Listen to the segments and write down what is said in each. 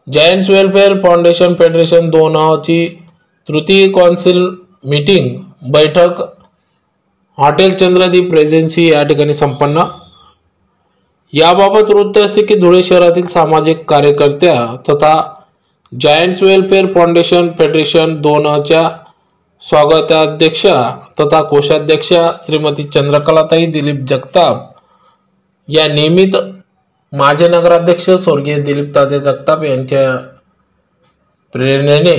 Giants welfare foundation federation 2 ची तृतीय council meeting बैठक हॉटेल चंद्रदीप रेजेन्सी या ठिकाणी संपन्न। याबाबत वृत्त असे की धुळे शहरातील सामाजिक कार्यकर्त्या तथा जायंट्स वेलफेअर फाउंडेशन फेडरेशन 2 च्या स्वागताध्यक्षा तथा कोषाध्यक्षा श्रीमती चंद्रकलाताई दिलीप जगताप या नियमित माजी नगराध्यक्ष स्वर्गीय दिलीप तात्या जगताप यांच्या प्रेरणेने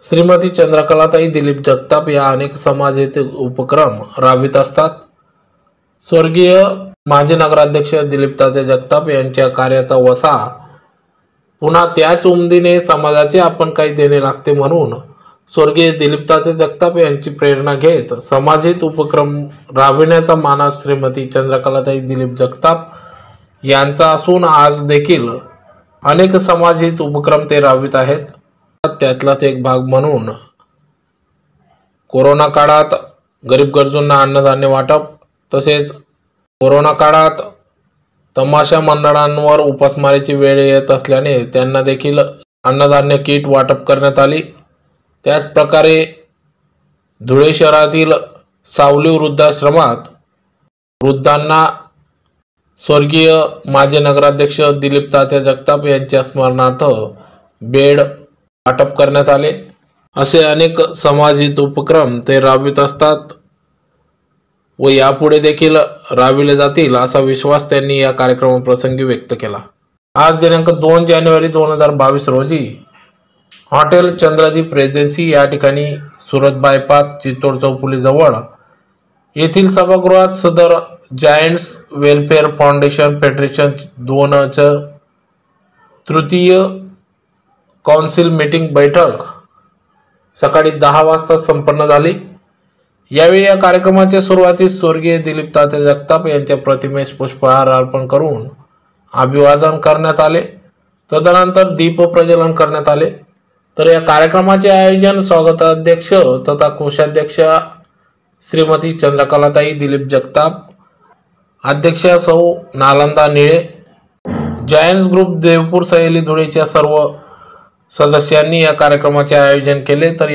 श्रीमती चंद्रकलाताई दिलीप जगताप या अनेक समाजिक उपक्रम राबवित असतात। स्वर्गीय माजी नगराध्यक्ष दिलीप तात्या जगताप यांच्या कार्याचा वसा पुन्हा त्याच उमदीने समाजाचे आपण काही देणे लागते म्हणून स्वर्गीय दिलीप तात्या जगताप यांची प्रेरणा घेत समाजिक उपक्रम राबविण्याचा मानस श्रीमती चंद्रकलाताई दिलीप जगताप यांचा असून आज देखील अनेक सामाजिक उपक्रम ते राबवित आहेत। त्यातलाच एक भाग म्हणून कोरोना काळात गरीब गरजूंना अन्नधान्य वाटप तसेच कोरोना काळात तमाशा मंडळांवर उपासमारीची वेळ येत असल्याने त्यांना देखील अन्नधान्य किट वाटप करण्यात आली। त्याच प्रकारे धुळे शहरातील सावली वृद्धाश्रमात वृद्धांना स्वर्गीय माजी नगराध्यक्ष दिलीप तात्या जगताप यांच्या स्मरणार्थ बेड वाटप करण्यात आले। असे अनेक सामाजिक उपक्रम ते राबवित असतात व यापुढे देखील राबविले जातील असा विश्वास त्यांनी या कार्यक्रमाप्रसंगी व्यक्त केला। आज दिनांक 2 जानेवारी 2022 रोजी हॉटेल चंद्रदीप रेजेन्सी या ठिकाणी सुरत बायपास चितोड चौफुली जवळ येथील सभागृहात सदर जायंट्स वेलफेअर फाउंडेशन फेडरेशन 2 च तृतीय कौन्सिल मीटिंग बैठक सकाळी 10 वाजता संपन्न झाली। यावेळी या कार्यक्रमाच्या सुरुवातीस स्वर्गीय दिलीप तात्या जगताप यांच्या प्रतिमेस पुष्पहार अर्पण करून अभिवादन करण्यात आले। तदनंतर दीप प्रज्वलन करण्यात आले। तर या कार्यक्रमाचे आयोजन स्वागताध्यक्ष तथा कोषाध्यक्षा श्रीमती चंद्रकलाताई दिलीप जगताप, अध्यक्षा सौ नालंदा निळे, जायंट्स ग्रुप देवपूर सहेली धुळेच्या सर्व सदस्यांनी या कार्यक्रमाचे आयोजन केले। तर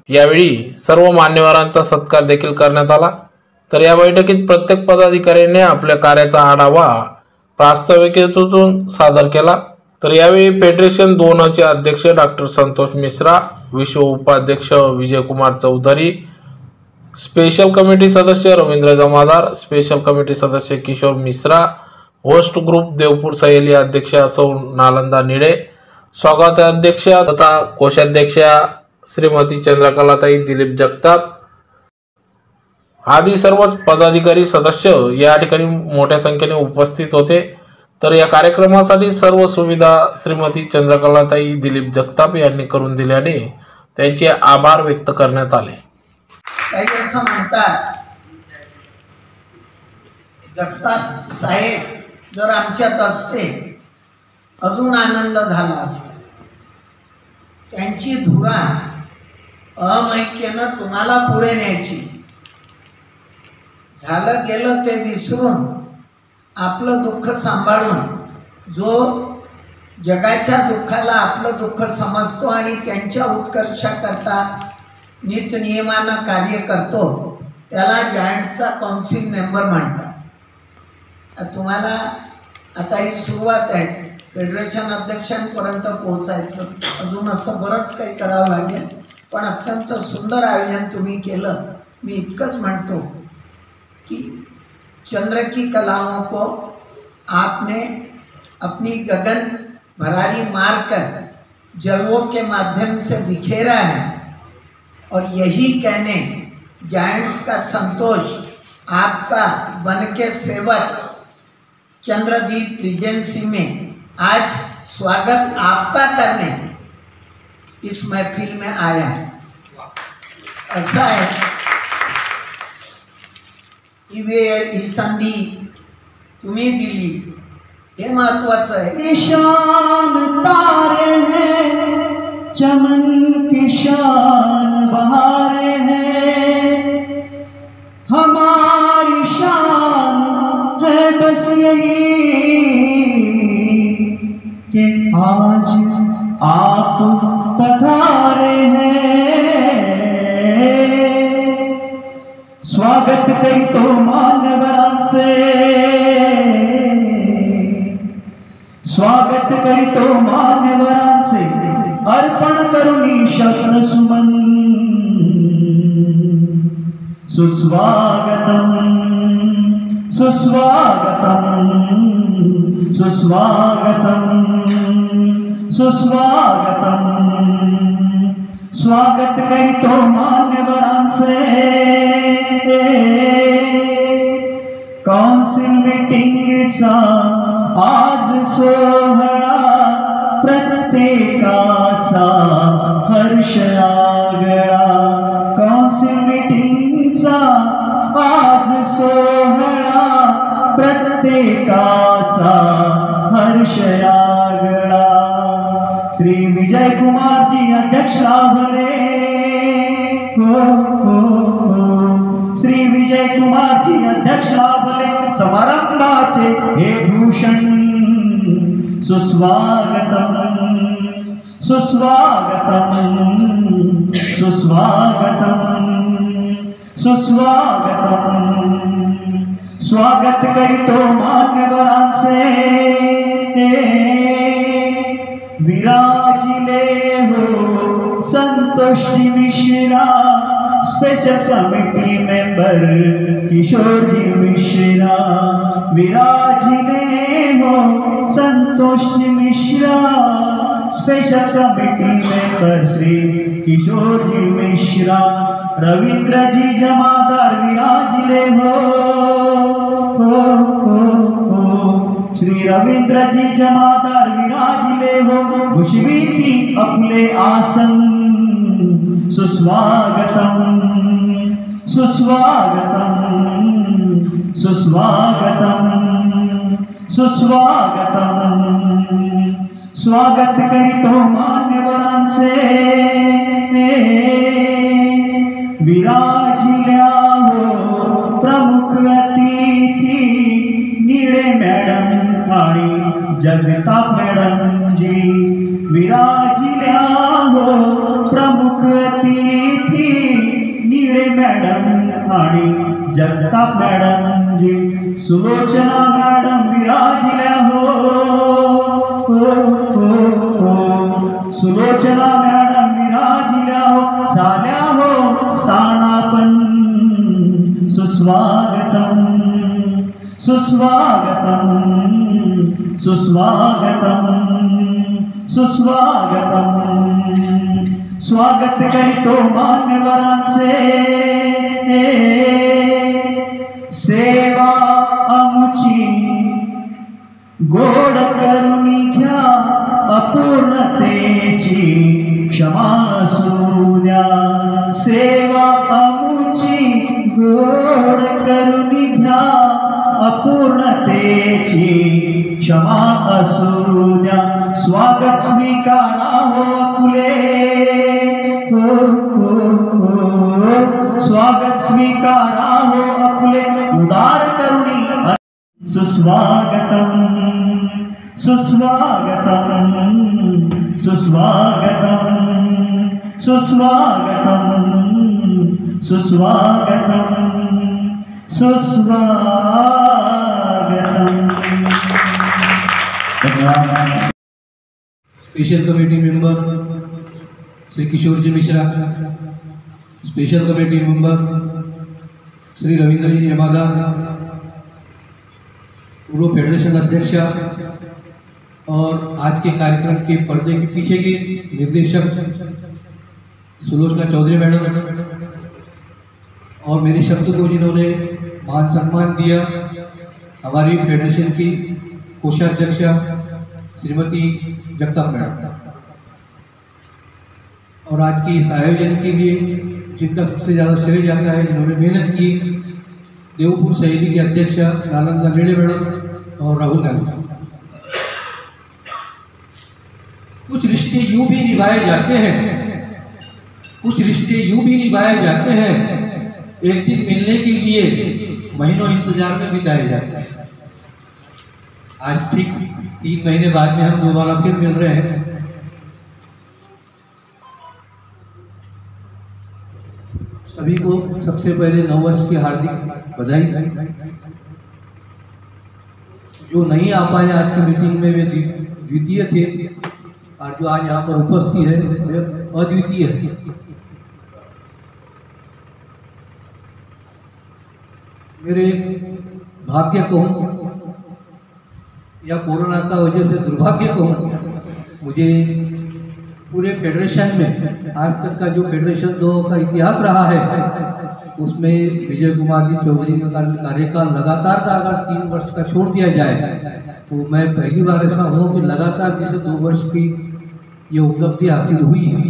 यावेळी सर्व मान्यवरांचा सत्कार देखील करण्यात आला। तर या बैठकीत प्रत्येक पदाधिकाऱ्याने आपल्या कार्याचा आढावा प्रास्ताविकेतून सादर केला। तर यावेळी फेडरेशन 2 चे अध्यक्ष डॉक्टर संतोष मिश्रा, विश्व उपाध्यक्ष विजयकुमार चौधरी, स्पेशल कमिटी सदस्य रवींद्र जमादार, स्पेशल कमिटी सदस्य किशोर मिश्रा, होस्ट ग्रुप देवपूर सहेली अध्यक्षा सौ नालंदा निळे, स्वागताध्यक्ष तथा कोषाध्यक्षा श्रीमती चंद्रकलाताई दिलीप जगताप आदी सर्वच पदाधिकारी सदस्य या ठिकाणी मोठ्या संख्येने उपस्थित होते। तर या कार्यक्रमासाठी सर्व सुविधा श्रीमती चंद्रकलाताई दिलीप जगताप यांनी करून दिल्याने त्यांचे आभार व्यक्त करण्यात आले। काही असं म्हणतात जगताप साहेब जर आमच्यात असते अजून आनंद झाला असता। त्यांची धुरा अमैक्यानं तुम्हाला पुढे न्यायची। झालं गेलं ते विसरून आपलं दुःख सांभाळून जो जगाच्या दुःखाला आपलं दुःख समजतो आणि त्यांच्या उत्कर्षाकरता नित्यनियमानं कार्य करतो त्याला जायंटचा कौन्सिल मेंबर म्हणतात। तुम्हाला आता ही सुरुवात आहे, फेडरेशन अध्यक्षांपर्यंत पोहोचायचं, अजून असं बरंच काही करावं लागेल, पण अत्यंत सुंदर आयोजन तुम्ही केलं। मी इतकंच म्हणतो की चंद्र की कलाओं को आपने अपनी गगन भरारी मारकर जलवों के माध्यम से बिखेरा है और यही कहने जायंट्स का संतोष आपका बन के सेवक चंद्रदीप रेजेंसी में आज स्वागत आपका करने इस महफिल में आया। ऐसा है ही वेळ ही संधी तुम्ही दिली हे महत्वाचं आहे। निशान तारे हैं चमन की शान बहारे हैं, हमारी शान है बस यही कि कि आज आप पधारे हैं। स्वागत करीतो मान्यवरांचे, स्वागत करीतो मान्यवरांचे, अर्पण करुणी शब्द सुमन। सुस्वागतम सुस्वागतम सुस्वागतम सुस्वागतम। स्वागत करीतो मान्यवरांचे, काउन्सिल मीटिंगचा आज सोहळा, प्रत्येकाचा हर्ष आगळा। काउन्सिल मीटिंगचा आज सोहळा, प्रत्येकाचा हर्ष आगळा। श्री विजय कुमार जी अध्यक्ष लाभले, हो हो हो। श्री विजय कुमार जी अध्यक्ष लाभले, समारंभाचे हे भूषण। सुस्वागतम सुस्वागतम सुस्वागतम सुस्वागतम। स्वागत करीतो मान्यवरांचे, विराजिले हो Santoshji Mishra, special committee member Kishorji Mishra. विराजिले हो Santoshji Mishra, special committee member Shri Kishorji Mishra. Ravindraji Jamadar विराजिले हो, हो हो हो। श्री रवींद्रजी जमादार विराजिले हो, भुषविती आपले आसन। सुस्वागतम सुस्वागतम सुस्वागतम सुस्वागतम। स्वागत करीतो मान्यवरांचे, विराजिल्या हो प्रमुख अतिथी, निळे मॅडम आणि जगताप मॅडम जी। विराजिल्या हो प्रमुख अतिथी, निळे मॅडम आणि जगताप मॅडम जी। सुलोचना मॅडम विराजिल्या हो, हो हो हो। सुलोचना मॅडम विराजिल्या हो, झाल्या हो स्थानापन्न। सुस्वागतम सुस्वागतम सुस्वागतम सुस्वागतम। स्वागत करीतो मान्यवरांचे, सेवा आमुची गोड करुणी घ्या, अपूर्णतेची क्षमा असू द्या। सेवा आमुची गोड करुणी घ्या, अपूर्णतेची क्षमा असू द्या। स्वागत स्वीकारा हो आपले, हो हो हो। स्वागत स्वीकारा हो आपले, उदार करुणी। सुस्वागतम सुस्वागतम सुस्वागतम सुस्वागतम सुस्वागतम सुस्वागतम। Special committee member Shri Kishorji Mishra, special committee member Shri Ravindraji Jamadar, पूर्व फेडरेशन अध्यक्ष और आज के कार्यक्रम के पर्दे के पीछे के निर्देशक सुलोचना चौधरी मैडम, और मेरे शब्द को जिन्होंने मान सम्मान दिया, हमारी फेडरेशन की कोषाध्यक्षा श्रीमती जगताप मैडम, और आज की इस आयोजन के लिए जिनका सबसे ज़्यादा श्रेय जाता है, जिन्होंने मेहनत की, देवपुर सहेली के अध्यक्ष नालंदा लेडे मैडम और राहुल गांधी साहब। कुछ रिश्ते यूं भी निभाए जाते हैं, कुछ रिश्ते यूं भी निभाए जाते हैं, एक दिन मिलने के लिए महीनों इंतजार में बिताए जाते हैं। आज ठीक 3 महीने बाद में हम दोबारा फिर मिल रहे हैं। सभी को सबसे पहले नववर्ष की हार्दिक बधाई। जो नहीं आ पाए आज की मीटिंग में वे द्वितीय थे, और जो आज यहाँ पर उपस्थित है वे अद्वितीय है। मेरे भाग्य कहूँ या कोरोना का वजह से दुर्भाग्य कहूँ, मुझे पूरे फेडरेशन में आज तक का जो फेडरेशन 2 का इतिहास रहा है उसमें विजय कुमार जी चौधरी का कार्यकाल लगातार का अगर 3 वर्ष का छोड़ दिया जाए तो मैं पहली बार ऐसा हूँ कि लगातार जिसे 2 वर्ष की ये उपलब्धि हासिल हुई है।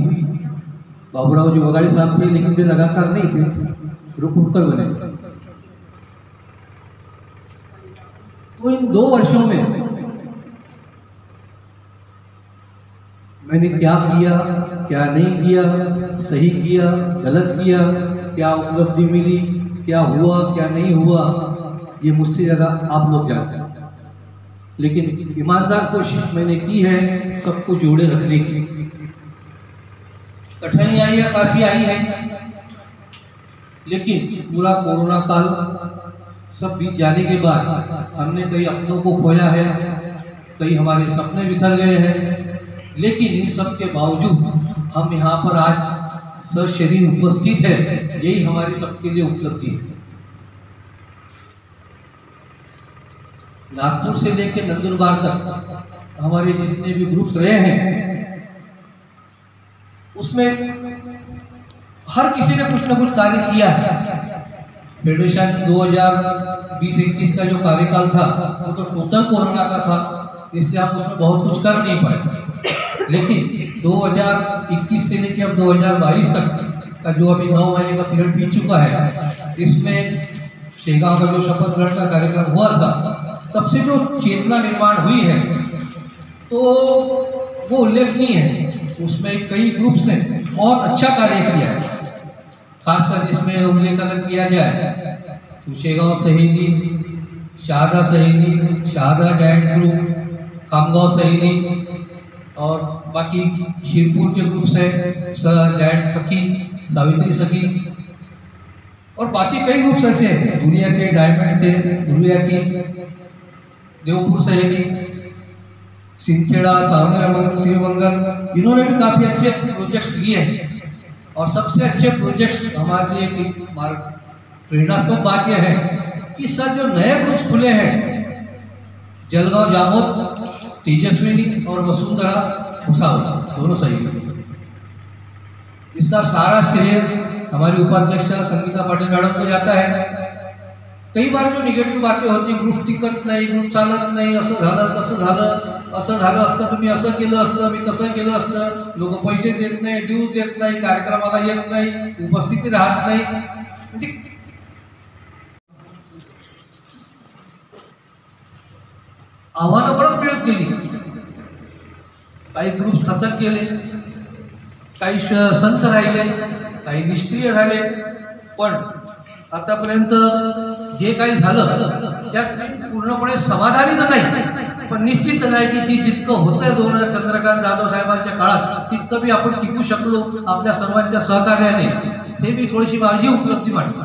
बाबूराव जी बगाड़ी साहब थे लेकिन वे लगातार नहीं थे, रुक कर बने थे। तो इन 2 वर्षों में मैंने क्या किया, क्या नहीं किया, सही किया, गलत किया, क्या उपलब्धि मिली, क्या हुआ, क्या नहीं हुआ, ये मुझसे ज़्यादा आप लोग जानते हैं। लेकिन ईमानदार कोशिश मैंने की है सबको जोड़े रखने की। कठिनाइयाँ काफ़ी आई हैं, लेकिन पूरा कोरोना काल सब बीत जाने के बाद हमने कई अपनों को खोया है, कई हमारे सपने बिखर गए हैं, लेकिन इन सब के बावजूद हम यहाँ पर आज सशरीर उपस्थित है, यही हमारी सबके लिए उपलब्धि है। नागपुर से लेकर नंदुरबार तक हमारे जितने भी ग्रुप्स रहे हैं उसमें हर किसी ने कुछ न कुछ कार्य किया है। फेडरेशन 2020-21 का जो कार्यकाल था वो तो टोटल कोरोना का था, इसलिए हम उसमें बहुत कुछ कर नहीं पाए। लेकिन 2021 से लेकर अब 2022 तक का जो अभी 9 महीने का पीरियड बीत चुका है, इसमें शेगांव का जो शपथ ग्रहण का कार्यक्रम हुआ था तब से जो चेतना निर्माण हुई है तो वो उल्लेखनीय है। उसमें कई ग्रुप्स ने बहुत अच्छा कार्य किया है। खासकर जिसमें उल्लेख अगर किया जाए तो शेगांव सहेली, शारदा सहेली, शारदा जायंट ग्रुप, खामगांव सहेली और बाकी शिरपुर के ग्रुप्स हैं, जायंट सखी, सावित्री सखी और बाकी कई ग्रुप्स ऐसे हैं। दुनिया के डायमंड थे, दुनिया की देवपुर सहेली, सिंचेड़ा, सावनेर मंगल, श्रीमंगल, इन्होंने भी काफ़ी अच्छे प्रोजेक्ट्स लिए हैं। और सबसे अच्छे प्रोजेक्ट्स हमारे लिए एक प्रेरणास्पद बात यह है कि सर जो नए ग्रुप्स खुले हैं, जलगांव जामोद, तेजस्विनी और वसुंधरा भुसावल, दोनों सही है। इसका सारा श्रेय हमारी उपाध्यक्ष संगीता पाटिल मैडम को जाता है। कई बार जो निगेटिव्ह बातें होती, ग्रुप टिकत नाही, ग्रुप चालत नाही, असं झालं तसं झालं, असं झालं असतं तुम्ही असं केलं असतं, मी तसं केलं असतं, लोक पैसे देत नाही, ड्यू देत नाही, कार्यक्रमाला येत नाही, उपस्थिती राहत नाही, म्हणजे आव्हानं बरंच मिळत गेली। काही ग्रुप्स थकत गेले, काही संत राहिले, काही निष्क्रिय झाले, पण आतापर्यंत जे काही झालं त्यात पूर्णपणे समाधानी तर नाही, पण निश्चित आहे की जी जितकं होतंय चंद्रकांत जाधव साहेबांच्या काळात तितकं बी आपण टिकू शकलो आपल्या सर्वांच्या सहकार्याने, हे मी थोडीशी माझी उपलब्धी मानतो।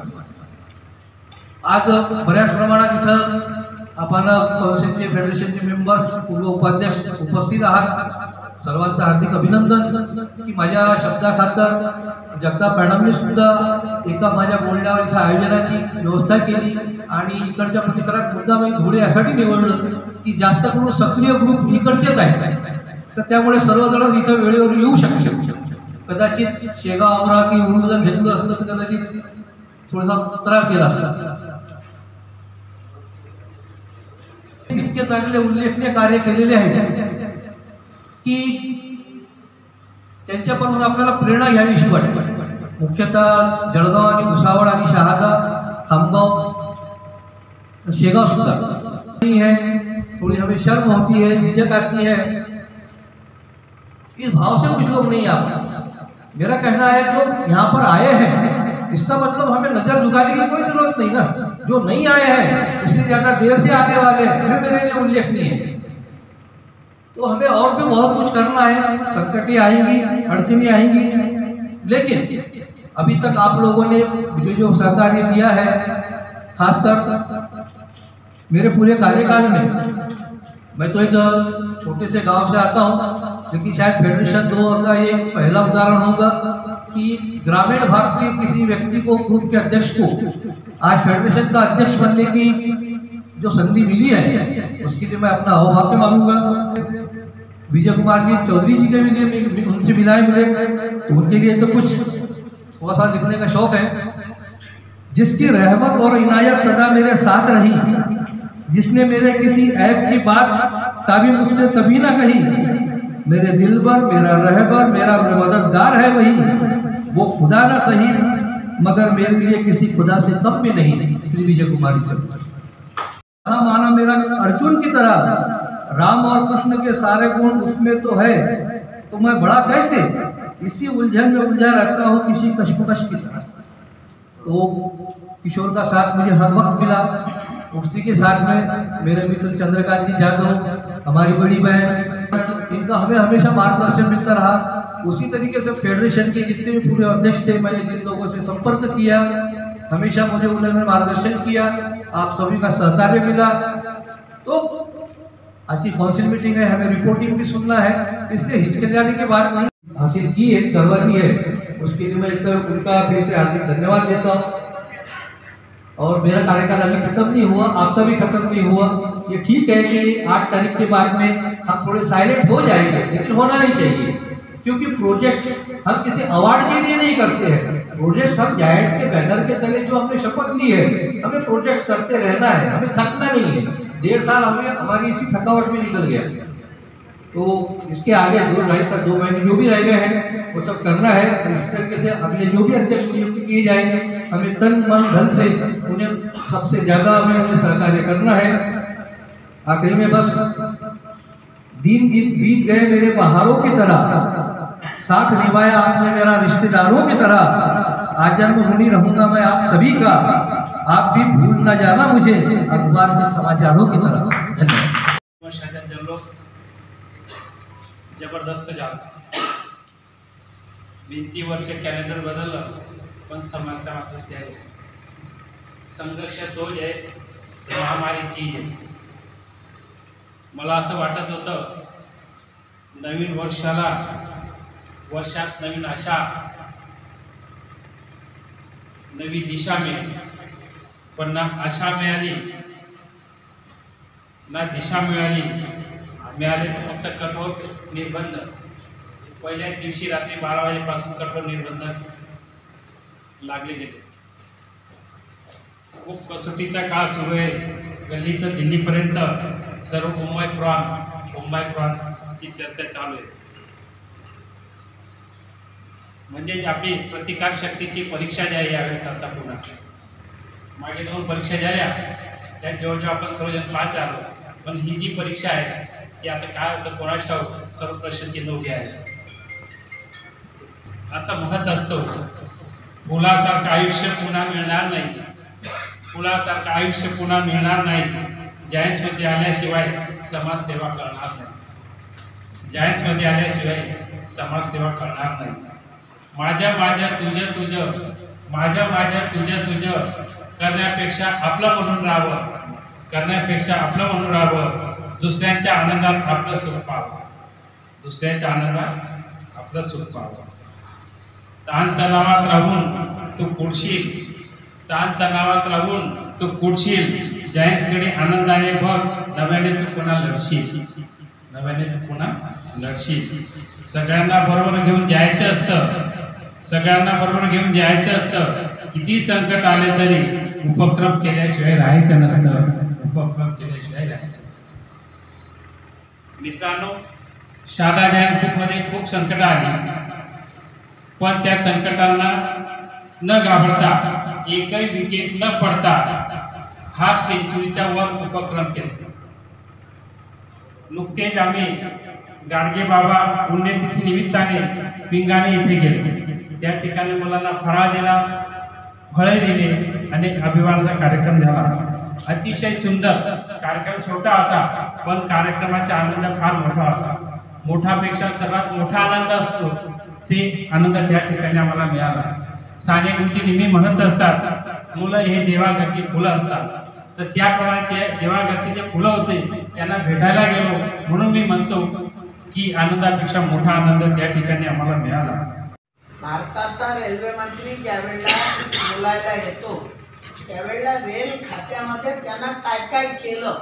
आज बऱ्याच प्रमाणात इथं आपण कौन्सिलचे, फेडरेशनचे मेंबर्स, पूर्व उपाध्यक्ष उपस्थित आहात, सर्वांचं हार्दिक अभिनंदन की माझ्या शब्दाखातर जगताप मॅडमने सुद्धा एका माझ्या बोलण्यावर इथं आयोजनाची व्यवस्था केली आणि इकडच्या परिसरात मुद्दा मी धुळे यासाठी निवडलं की जास्त करून सक्रिय ग्रुप इकडचेच आहेत, तर त्यामुळे सर्वजण इथं वेळेवर येऊ शकले। कदाचित शेगाव, अमरावती, उरून जर घेतलं असतं तर कदाचित थोडासा त्रास गेला असता। इतके चांगले उल्लेखनीय कार्य केलेले आहेत की त्यांच्यापासून आपल्याला प्रेरणा घ्यावीशी वाटते। मुख्यतः जळगाव आणि भुसावळ आणि शहादा, खामगाव, शेगाव सुद्धा नहीं है, थोड़ी हमें शर्म होती है, झिझक आती है, इस भाव से कुछ लोग नहीं आते। मेरा कहना है जो यहाँ पर आए हैं इसका मतलब हमें नजर झुकाने की कोई जरूरत नहीं ना। जो नहीं आए हैं उससे ज्यादा देर से आने वाले हैं वे मेरे लिए उल्लेखनीय है। तो हमें और भी बहुत कुछ करना है, संकटें आएंगी, अड़चनें आएंगी, लेकिन अभी तक आप लोगों ने मुझे जो सहकार्य दिया है, खासकर मेरे पूरे कार्यकाल में, मैं तो एक छोटे से गांव से आता हूं, लेकिन शायद फेडरेशन 2 का ये पहला उदाहरण होगा कि ग्रामीण भाग के किसी व्यक्ति को, ग्रुप के अध्यक्ष को आज फेडरेशन का अध्यक्ष बनने की जो संधि मिली है, उसके लिए मैं अपना अहोभाग्य मानूंगा। विजय कुमार जी चौधरी जी के लिए उनसे मिले तो उनके लिए तो कुछ थोड़ा सा लिखने का शौक है। जिसकी रहमत और इनायत सदा मेरे साथ रही, जिसने मेरे किसी ऐब की बात कभी मुझसे कभी ना कही, मेरे दिल पर मेरा रहबर मेरा मददगार है वही, वो खुदा ना सही मगर मेरे लिए किसी खुदा से कम भी नहीं। श्री विजय कुमार जी चौधरी। हाँ, माना मेरा अर्जुन की तरह राम और कृष्ण के सारे गुण उसमें तो है, तो मैं बड़ा कैसे इसी उलझन में उलझा रहता हूँ किसी कश्मकश की तरह। तो किशोर का साथ मुझे हर वक्त मिला, उसी के साथ में मेरे मित्र चंद्रकांत जी जादव, हमारी बड़ी बहन, इनका हमें हमेशा मार्गदर्शन मिलता रहा। उसी तरीके से फेडरेशन के जितने भी पूरे अध्यक्ष थे, मैंने जिन लोगों से संपर्क किया, हमेशा मुझे उन्होंने मार्गदर्शन किया, आप सभी का सहकार्य मिला। तो आज की काउंसिल मीटिंग है, हमें रिपोर्टिंग भी सुनना है, इसलिए हिचकिचाने की बात नहीं, हासिल की है, करवा दी है, उसके लिए मैं एक सब उनका फिर से हार्दिक धन्यवाद देता हूँ। और मेरा कार्यकाल अभी खत्म नहीं हुआ, आपका भी खत्म नहीं हुआ। ये ठीक है कि 8 तारीख के बाद में हम थोड़े साइलेंट हो जाएंगे, लेकिन होना नहीं चाहिए, क्योंकि प्रोजेक्ट्स हम किसी अवार्ड के लिए नहीं करते हैं। प्रोजेक्ट्स हम जायंट्स के बैनर के तले जो हमने शपथ ली है, हमें प्रोजेक्ट्स करते रहना है, हमें थकना नहीं है। 1.5 साल हमें हमारी इसी थकावट में निकल गया, तो इसके आगे 2 महीने जो भी रह गए हैं वो सब करना है। और इसी तरीके से अगले जो भी अध्यक्ष नियुक्त किए जाएंगे, हमें तन मन धन से उन्हें सबसे ज़्यादा हमें उन्हें सहकार्य करना है। आखिरी में बस दिन बीत गए मेरे बहारों की तरह, साथ निभाया आपने मेरा रिश्तेदारों की तरह, आजन्म ऋणी रहूंगा मैं आप सभी का, आप भी भूल ना जाना मुझे अखबार में समाचारों की तरह। धन्यवाद। जबरदस्त झालं, भिंतीवरचे कॅलेंडर बदललं पण समस्या मात्र त्या आहे. संघर्ष तोच आहे, महामारी ती आहे. मला असं वाटत होतं नवीन वर्षात नवीन आशा, नवी दिशा मिळेल, पण ना आशा मिळाली ना दिशा मिळाली. मिळाले तर फक्त कठोर निर्बंध. पहिल्याच दिवशी रात्री 12 वाजेपासून कठोर निर्बंध लागले गेले. खूप कसोटीचा काळ सुरू आहे. गल्ली तर दिल्लीपर्यंत सर्व ओमायक्रॉनची चर्चा चालू आहे. म्हणजे आपली प्रतिकारशक्तीची परीक्षा जी आहे यावेळेस आता पुन्हा, मागे 2 परीक्षा झाल्या त्या जेव्हा आपण सर्वजण पास झालो, पण ही जी परीक्षा आहे ती आता काय होतं कोणास ठाऊक, सर्व प्रश्नचिन्ह उभे आहे. असं म्हणत असतो, फुलासारखं आयुष्य पुन्हा मिळणार नाही, फुलासारखं आयुष्य पुन्हा मिळणार नाही, जायन्समध्ये आल्याशिवाय समाजसेवा करणार नाही, जायन्समध्ये आल्याशिवाय समाजसेवा करणार नाही. माझ्या तुझं करण्यापेक्षा आपलं म्हणून राहावं, दुसऱ्यांच्या आनंदात आपलं सुख पाहावं, ताणतणावात राहून तू कुडशील, जायन्सकडे आनंदाने बघ, नव्याने तू पुन्हा लढशील. सगळ्यांना बरोबर घेऊन जायचं असतं, किती संकट आले तरी उपक्रम केल्याशिवाय राहायचं नसतं. मित्रांनो, शारदा जैन ग्रुपमध्ये खूप संकट आली, पण त्या संकटांना न घाबरता, एकही विकेट न पडता हाफ सेंचुरीच्या वर उपक्रम केले. नुकतेच आम्ही गाडगे बाबा पुण्यतिथी निमित्ताने पिंगाणे इथे गेलो. त्या ठिकाणी मुलांना फराळ दिला, फळे दिले आणि अभिवादनाचा कार्यक्रम झाला. अतिशय सुंदर कार्यक्रम. छोटा होता पण कार्यक्रमाचा आनंद फार मोठा होता. मोठापेक्षा सर्वात मोठा आनंद असतो ते आनंद त्या ठिकाणी आम्हाला मिळाला. साने गुरुजी नेहमी म्हणत असतात, मुलं हे देवाघरची फुलं असतात. तर त्याप्रमाणे ते देवाघरचे जे फुलं होते त्यांना भेटायला गेलो. म्हणून मी म्हणतो की आनंदापेक्षा मोठा आनंद त्या ठिकाणी आम्हाला मिळाला. भारताचा रेल्वे मंत्री ज्यावेळेला बोलायला येतो त्यावेळेला रेल खात्यामध्ये त्यानं काय काय केलं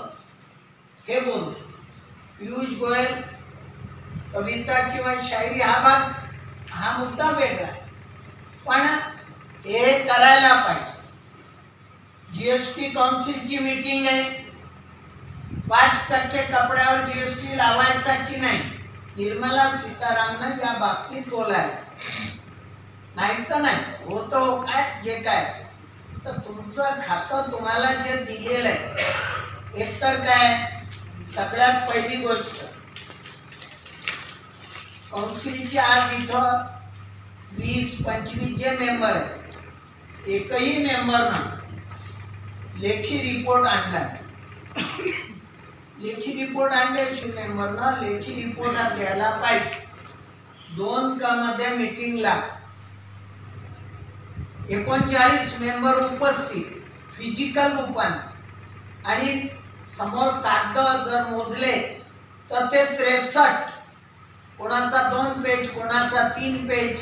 हे बोलतो. पियुष गोयल कविता किंवा शायरी हा मुद्दा वेगळा, पण हे करायला पाहिजे. जीएसटी काउन्सिलची मीटिंग आहे, 5% कपड्यावर जीएसटी लावायचा की नाही, निर्मला सीतारामन या बाबतीत बोलायला नाही तर नाही होतं काय जे काय. तर तुमचं खातं तुम्हाला जे दिलेलं आहे, एकतर काय सगळ्यात पहिली गोष्ट काउन्सिलचे आज इथं 20-25 जे मेंबर आहेत, एकही मेंबरनं लेखी रिपोर्ट आणला. लेखी रिपोर्ट आणल्याची मेंबरनं लेखी रिपोर्ट द्यायला पाहिजे. 2 मध्ये मीटिंगला 39 मेंबर उपस्थित फिजिकल रूपाने आणि समोर कागद जर मोजले तर ते 63, कोणाचा 2 पेज कोणाचा 3 पेज.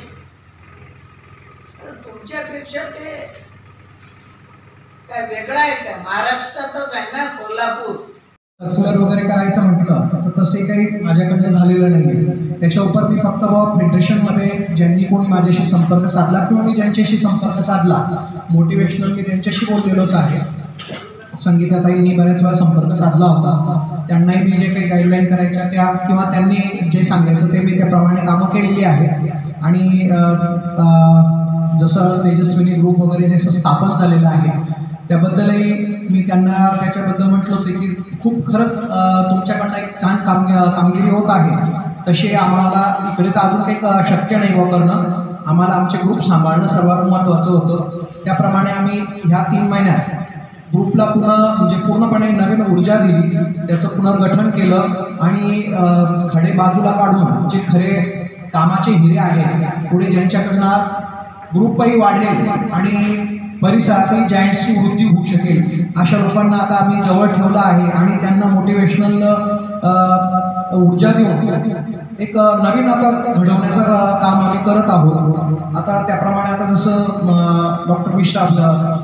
तुमच्यापेक्षा ते काय वेगळं आहे का? महाराष्ट्रातच आहे ना कोल्हापूर. सर्क्युलर वगैरे करायचं म्हटलं तर तसे काही माझ्याकडनं झालेलं नाही. त्याच्यावर मी फक्त फेडरेशनमध्ये ज्यांनी कोणी माझ्याशी संपर्क साधला किंवा मी ज्यांच्याशी संपर्क साधला, मोटिवेशनल मी त्यांच्याशी बोललेलोच आहे. संगीताताईंनी बऱ्याच वेळा संपर्क साधला होता. त्यांनाही मी जे काही गाईडलाईन करायच्या त्या किंवा त्यांनी जे सांगायचं ते मी त्याप्रमाणे कामं केलेली आहे. आणि जसं तेजस्विनी ग्रुप वगैरे जसं स्थापन झालेलं आहे त्याबद्दलही मी त्यांना त्याच्याबद्दल म्हटलंच आहे की खूप खरंच तुमच्याकडनं एक छान कामगिरी होत आहे. तसे आम्हाला इकडे तर अजून काही शक्य नाही करणं. आम्हाला आमचे ग्रुप सांभाळणं सर्वात महत्त्वाचं होतं. त्याप्रमाणे आम्ही ह्या 3 महिन्यात ग्रुपला म्हणजे पूर्णपणे नवीन ऊर्जा दिली, त्याचं पुनर्गठन केलं आणि खडे बाजूला काढून जे खरे कामाचे हिरे आहेत, पुढे ज्यांच्याकडनं ग्रुपही वाढेल आणि परिसरातही जायंट्सची वृद्धी होऊ शकेल अशा लोकांना आता आम्ही जवळ ठेवलं आहे आणि त्यांना मोटिवेशनल ऊर्जा देऊन एक नवीन आता घडवण्याचं काम आम्ही करत आहोत. आता त्याप्रमाणे आता जसं डॉक्टर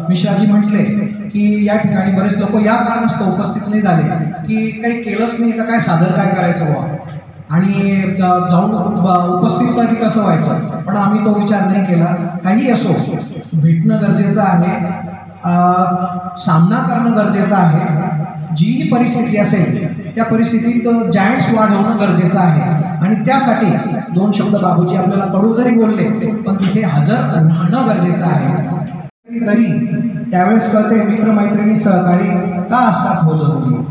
मिश्राजी म्हटले की या ठिकाणी बरेच लोक या कारणास्तव उपस्थित नाही झाले की काही केलंच नाही तर काय सादर काय करायचं बुवा आणि जाऊन उपस्थित तरी कसं व्हायचं. पण आम्ही तो विचार नाही केला. काही असो, भेटणं गरजेचं आहे, सामना करणं गरजेचं आहे. जीही परिस्थिती असेल त्या परिस्थितीत जायंट्स वाढवणं गरजेचं आहे आणि त्यासाठी 2 शब्द बाबूजी आपल्याला कडू जरी बोलले पण तिथे हजर राहणं गरजेचं आहे. तरी त्यावेळेस कळते मित्रमैत्रिणी सहकारी का असतात हो जरुरी.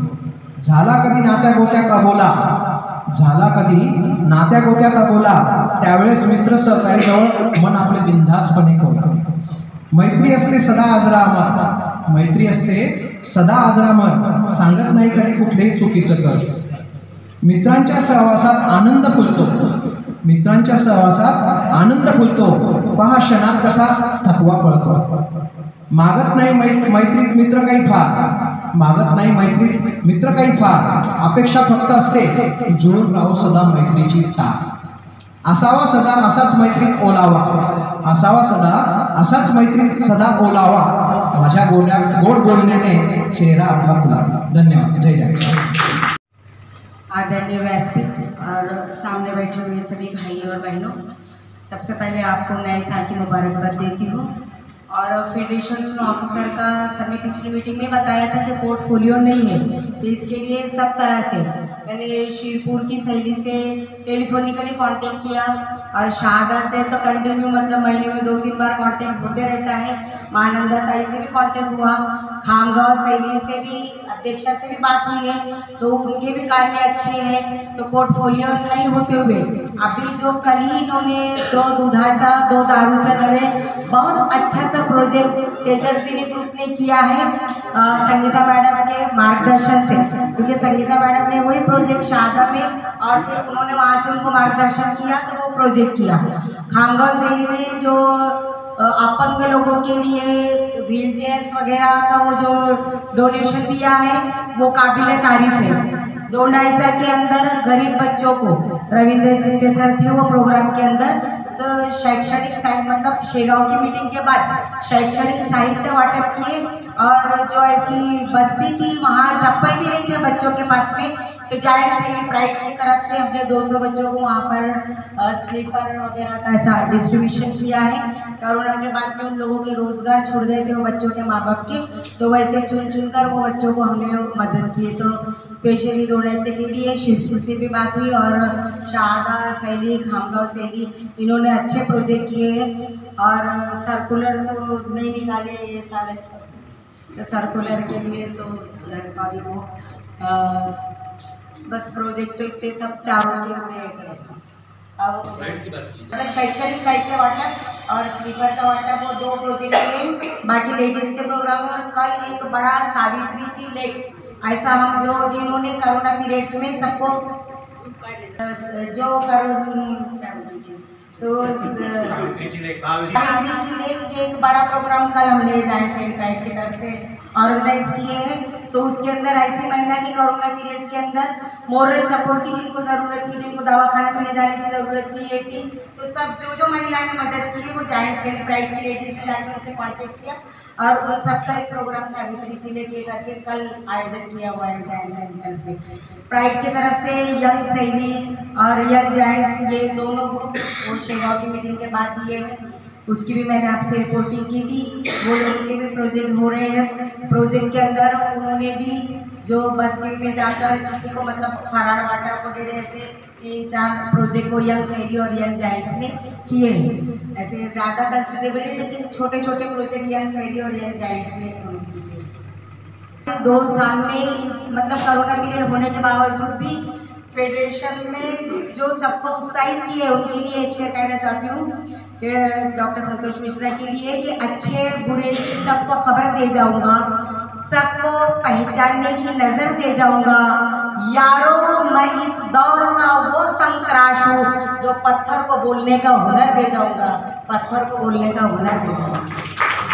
झाला कधी नात्या गोत्या कबोला, झाला कधी नात्या गोत्या कबोला, त्यावेळेस मित्र सहकारी जवळ मन आपले बिनधास्तपणे खोला. मैत्री असते सदा आजरा अमर, मैत्री असते सदा आजरा अमर, सांगत नाही कधी कुठलेही चुकीचं कर. मित्रांच्या सहवासात आनंद फुलतो, मित्रांच्या सहवासात आनंद फुलतो, पहा क्षणात कसा थकवा पळतो. मागत नाही मैत्रीत मित्र काही फार, मागत नाही मैत्रीत मित्र काही फार, अपेक्षा फक्त असते जुळून राहू सदा मैत्रीची तार. असावा सदा असाच मैत्रीत ओलावा, असावा सदा असाच मैत्रीत सदा ओलावा, माझ्या गोड बोलण्याने चेहरा आपला खुलावा. धन्यवाद. जय जय. आदरणीय व्यासपीठ और सामने बैठे हुए सभी भाई और बहनों, सबसे पहले आपको नए साल की मुबारकबाद देती हूँ. और फेडरेशन ऑफिसर का सर ने पिछली मीटिंग में बताया था कि पोर्टफोलियो नहीं है, तो इसके लिए सब तरह से मैंने शिरपुर की सहेली से टेलीफोनिकली कांटेक्ट किया और शारदा से तो कंटिन्यू मतलब महीने में 2-3 बार कांटेक्ट होते रहता है. महानंदा ताई से भी कांटेक्ट हुआ, खामगांव सहेली से भी अध्यक्षा से भी बात हुई है, तो उनके भी कार्य अच्छे हैं। तो पोर्टफोलियो नहीं होते हुए अभी जो कल ही इन्होंने 2 दुधाचा 2 दारूचा नवे बहुत अच्छा सा प्रोजेक्ट तेजस्विनी ग्रुप ने किया है संगीता मैडम के मार्गदर्शन से, क्योंकि संगीता मैडम ने वही प्रोजेक्ट शारदा में और फिर उन्होंने वहाँ से उनको मार्गदर्शन किया तो वो प्रोजेक्ट किया। खामगांव शहरी ने जो अपंग लोगों के लिए व्हील चेयर्स वगैरह का वो जो डोनेशन दिया है वो काबिल तारीफ है। दोंडाईसा के अंदर गरीब बच्चों को रविंद्र चित्ते सर थे वो प्रोग्राम के अंदर शैक्षणिक साहित्य मतलब शेगांव की मीटिंग के बाद शैक्षणिक साहित्य वाटप किए, और जो ऐसी बस्ती थी वहाँ चप्पल भी नहीं थे बच्चों के पास में, तो जायंट सैनिक प्राइड की तरफ से हमने 200 बच्चों को वहाँ पर स्लीपर वगैरह का ऐसा डिस्ट्रीब्यूशन किया है। कोरोना के बाद में उन लोगों के रोजगार छूट गए थे वो बच्चों के माँ बाप के, तो वैसे चुन चुन कर वो बच्चों को हमने मदद की। तो स्पेशली दोड़ाचे के लिए शिवपुर से भी बात हुई और शारदा शैली खामगांव शैली इन्होंने अच्छे प्रोजेक्ट किए हैं। और सर्कुलर तो नहीं निकाले ये सारे सर्कुलर के लिए, तो सॉरी वो बस प्रोजेक्ट तो इतने सब चारों के हुए मतलब शैक्षणिक साहित्य वाटप और स्लीपर का वाटप वो 2 प्रोजेक्ट हुए, बाकी लेडीज के प्रोग्राम है। और कल एक बड़ा सावित्री जी लेक ऐसा हम जो जिन्होंने कोरोना पीरियड्स में सबको जो तो सावित्री जी लेक ये एक बड़ा प्रोग्राम कल हमने जायंट सैनिक प्राइड की तरफ से ऑर्गेनाइज किए हैं। तो उसके अंदर ऐसी महिला की कोरोना पीरियड्स के अंदर मोरल सपोर्ट की जिनको ज़रूरत थी, जिनको दवाखाने में ले जाने की ज़रूरत थी, ये थी, तो सब जो महिला ने मदद की है वो जायंट सैनिक प्राइड की लेडीज़ ने जाके उनसे कॉन्टेक्ट किया और उन सबका एक प्रोग्राम सावित्री जी लेके करके कल आयोजन किया हुआ है जायंट सैनिक की तरफ से। प्राइड की तरफ से यंग सैनिक और यंग जायंट्स ये दोनों ग्रुप वो शेगांव की मीटिंग के बाद दिए हैं, उसकी भी मैंने आपसे रिपोर्टिंग की थी। वो लोगों के भी प्रोजेक्ट हो रहे हैं। प्रोजेक्ट के अंदर उन्होंने भी जो बस्ती में जाकर किसी को मतलब फराड़ वाटा वगैरह ऐसे 3-4 प्रोजेक्ट को यंग शैली और यंग जायंट्स ने किए हैं। ऐसे ज़्यादा कंसिडरेबल है लेकिन छोटे छोटे प्रोजेक्ट यंग शैली और यंग जायंट्स ने किए हैं। 2 साल में मतलब कोरोना पीरियड होने के बावजूद भी फेडरेशन में जो सबको उत्साहित किए उनके लिए एक शेयर कहना चाहती हूँ कि डॉक्टर संतोष मिश्रा के लिए कि अच्छे बुरे की सबको खबर दे जाऊंगा, सबको पहचानने की नज़र दे जाऊंगा। यारो मैं इस दौर का वो संतराश हूँ जो पत्थर को बोलने का हुनर दे जाऊंगा, पत्थर को बोलने का हुनर दे जाऊंगा।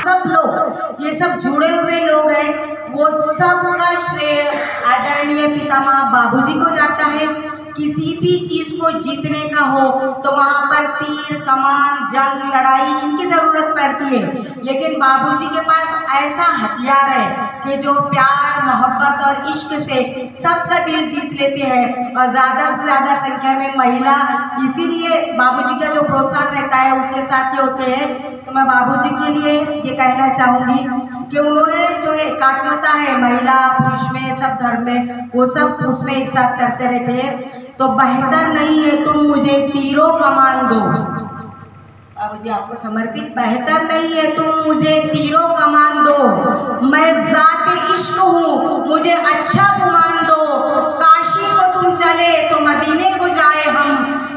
सब लोग ये सब जुड़े हुए लोग हैं, वो सबका श्रेय आदरणीय पितामह बाबूजी को जाता है। किसी भी चीज़ को जीतने का हो तो वहाँ पर तीर कमान जंग लड़ाई इनकी ज़रूरत पड़ती है, लेकिन बाबूजी के पास ऐसा हथियार है कि जो प्यार मोहब्बत और इश्क से सबका दिल जीत लेते हैं और ज़्यादा से ज़्यादा संख्या में महिला, इसीलिए बाबूजी का जो प्रोत्साहन रहता है उसके साथ ही होते हैं। तो मैं बाबूजी के लिए ये कहना चाहूँगी कि उन्होंने जो एकात्मता है महिला पुरुष में सब धर्म में वो सब उसमें एक साथ करते रहते हैं। तो बेहतर नहीं है तुम मुझे तीरों कमान दो, बाबूजी आपको समर्पित, बेहतर नहीं है तुम मुझे तीरों कमान दो, मैं ज़ाते इश्क हूँ मुझे अच्छा गुमान दो, काशी को तुम चले तो मदीने को जाए हम,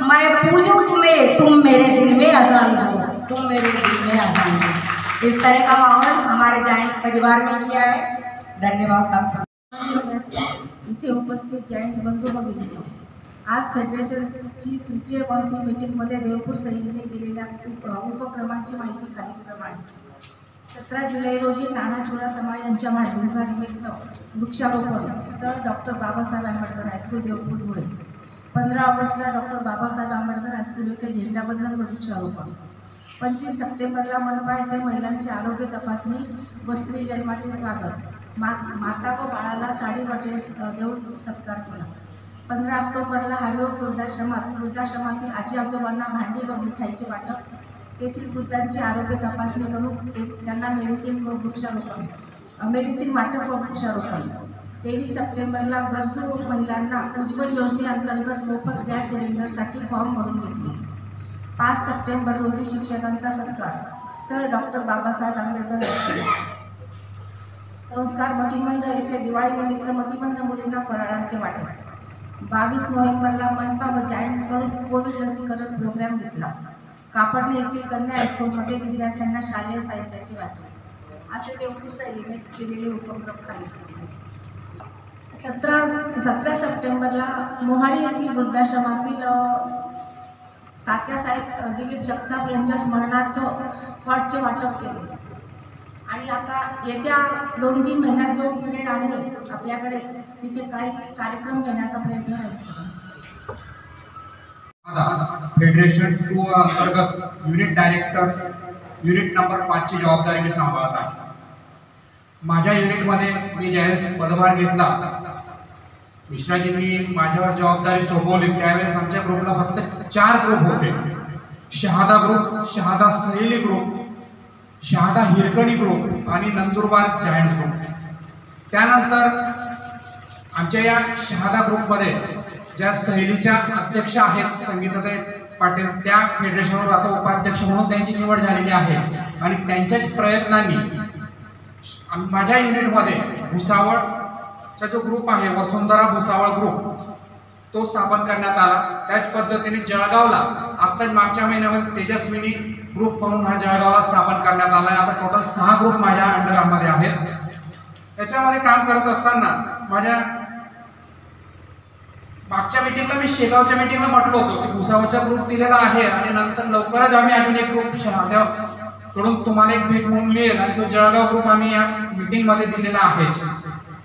मैं पूजूं तुम्हें तुम मेरे दिल में अजान दो, तुम मेरे दिल में अजान दो। इस तरह का माहौल हमारे जायंट्स परिवार में किया है। धन्यवाद आप सब। इथे उपस्थित जायंट्स बंधू भगिनी, आज फेडरेशनची 3य वार्षिक मीटिंगमध्ये देवपूर शैलीने केलेल्या उपक्रमांची माहिती खालीलप्रमाणे. 17 जुलै रोजी नाना चोळा समाज यांच्या वाढदिवसानिमित्त वृक्षारोपण स्थळ डॉक्टर बाबासाहेब आंबेडकर हायस्कूल देवपूर धुळे. 15 ऑगस्टला डॉक्टर बाबासाहेब आंबेडकर हायस्कूल येथे झेंडावंदन व वृक्षारोपण. 25 सप्टेंबरला मनपा येथे महिलांची आरोग्य तपासणी व स्त्री जन्माचे स्वागत. माता व बाळाला साडी व ड्रेस देऊन सत्कार केला. 15 ऑक्टोबरला हरिओम वृद्धाश्रमातील आजी आजोबांना भांडी व मिठाईचे वाटप, तेथील वृद्धांची आरोग्य तपासणी करून त्यांना मेडिसिन व वृक्षारोपण, मेडिसिन वाटप व वृक्षारोपण. 23 सप्टेंबरला गरजू महिलांना उज्ज्वल योजनेअंतर्गत मोफत गॅस सिलेंडरसाठी फॉर्म भरून घेतले. 5 सप्टेंबर रोजी शिक्षकांचा सत्कार, स्थळ डॉक्टर बाबासाहेब आंबेडकर हायस्कूल. संस्कार मतिमंद येथे दिवाळीनिमित्त मतिमंद मुलींना फराळाचे वाटप. 22 नोव्हेंबरला मनपा व जायंट्सकडून कोविड लसीकरण प्रोग्राम घेतला. कापडणे येथील कन्या हायस्कूलमध्ये विद्यार्थ्यांना शालेय साहित्याचे वाटप. असे देवपूर शैलीने केलेले उपक्रम खाली. 17 सप्टेंबरला मोहाडी येथील वृद्धाश्रमातील तात्यासाहेब दिलीप जगताप यांच्या स्मरणार्थ फॉटचे वाटप केले. आणि आता येत्या 2-3 महिन्यात जो पिरियड आहे आपल्याकडे तिथे काही कार्यक्रम घेण्याचा प्रयत्न राहील. फेडरेशन 2 अंतर्गत युनिट डायरेक्टर युनिट नंबर 5 ची जबाबदारी मी सांभाळत आहे. माझ्या युनिटमध्ये मी ज्यावेळेस पदभार घेतला, मिश्राजींनी माझ्यावर जबाबदारी सोपवली त्यावेळेस आमच्या ग्रुपला फक्त 4 ग्रुप होते. शहादा ग्रुप, शहादा सहेली ग्रुप, शहादा हिरकणी ग्रुप आणि नंदुरबार जायंट्स ग्रुप. त्यानंतर आमच्या या शहादा ग्रुपमध्ये ज्या सहेलीच्या अध्यक्ष आहेत संगीताताई पाटील, त्या फेडरेशनवर आता उपाध्यक्ष म्हणून त्यांची निवड झालेली आहे. आणि त्यांच्याच प्रयत्नांनी माझ्या युनिटमध्ये भुसावळचा जो ग्रुप आहे वसुंधरा भुसावळ ग्रुप तो स्थापन करण्यात आला. त्याच पद्धतीने जळगावला आता मागच्या महिन्यामध्ये तेजस्विनी ग्रुप म्हणून हा जळगावला स्थापन करण्यात आला आहे. आता टोटल 6 ग्रुप माझ्या अंडरमध्ये आहेत. याच्यामध्ये काम करत असताना माझ्या मागच्या मीटिंगला मी शेगावच्या मीटिंगला म्हटलं होतं की भुसावळचा ग्रुप दिलेला आहे आणि नंतर लवकरच आम्ही अजून एक ग्रुप शहाद्याकडून तुम्हाला एक भेट म्हणून मिळेल आणि तो जळगाव ग्रुप आम्ही या मीटिंगमध्ये दिलेला आहे.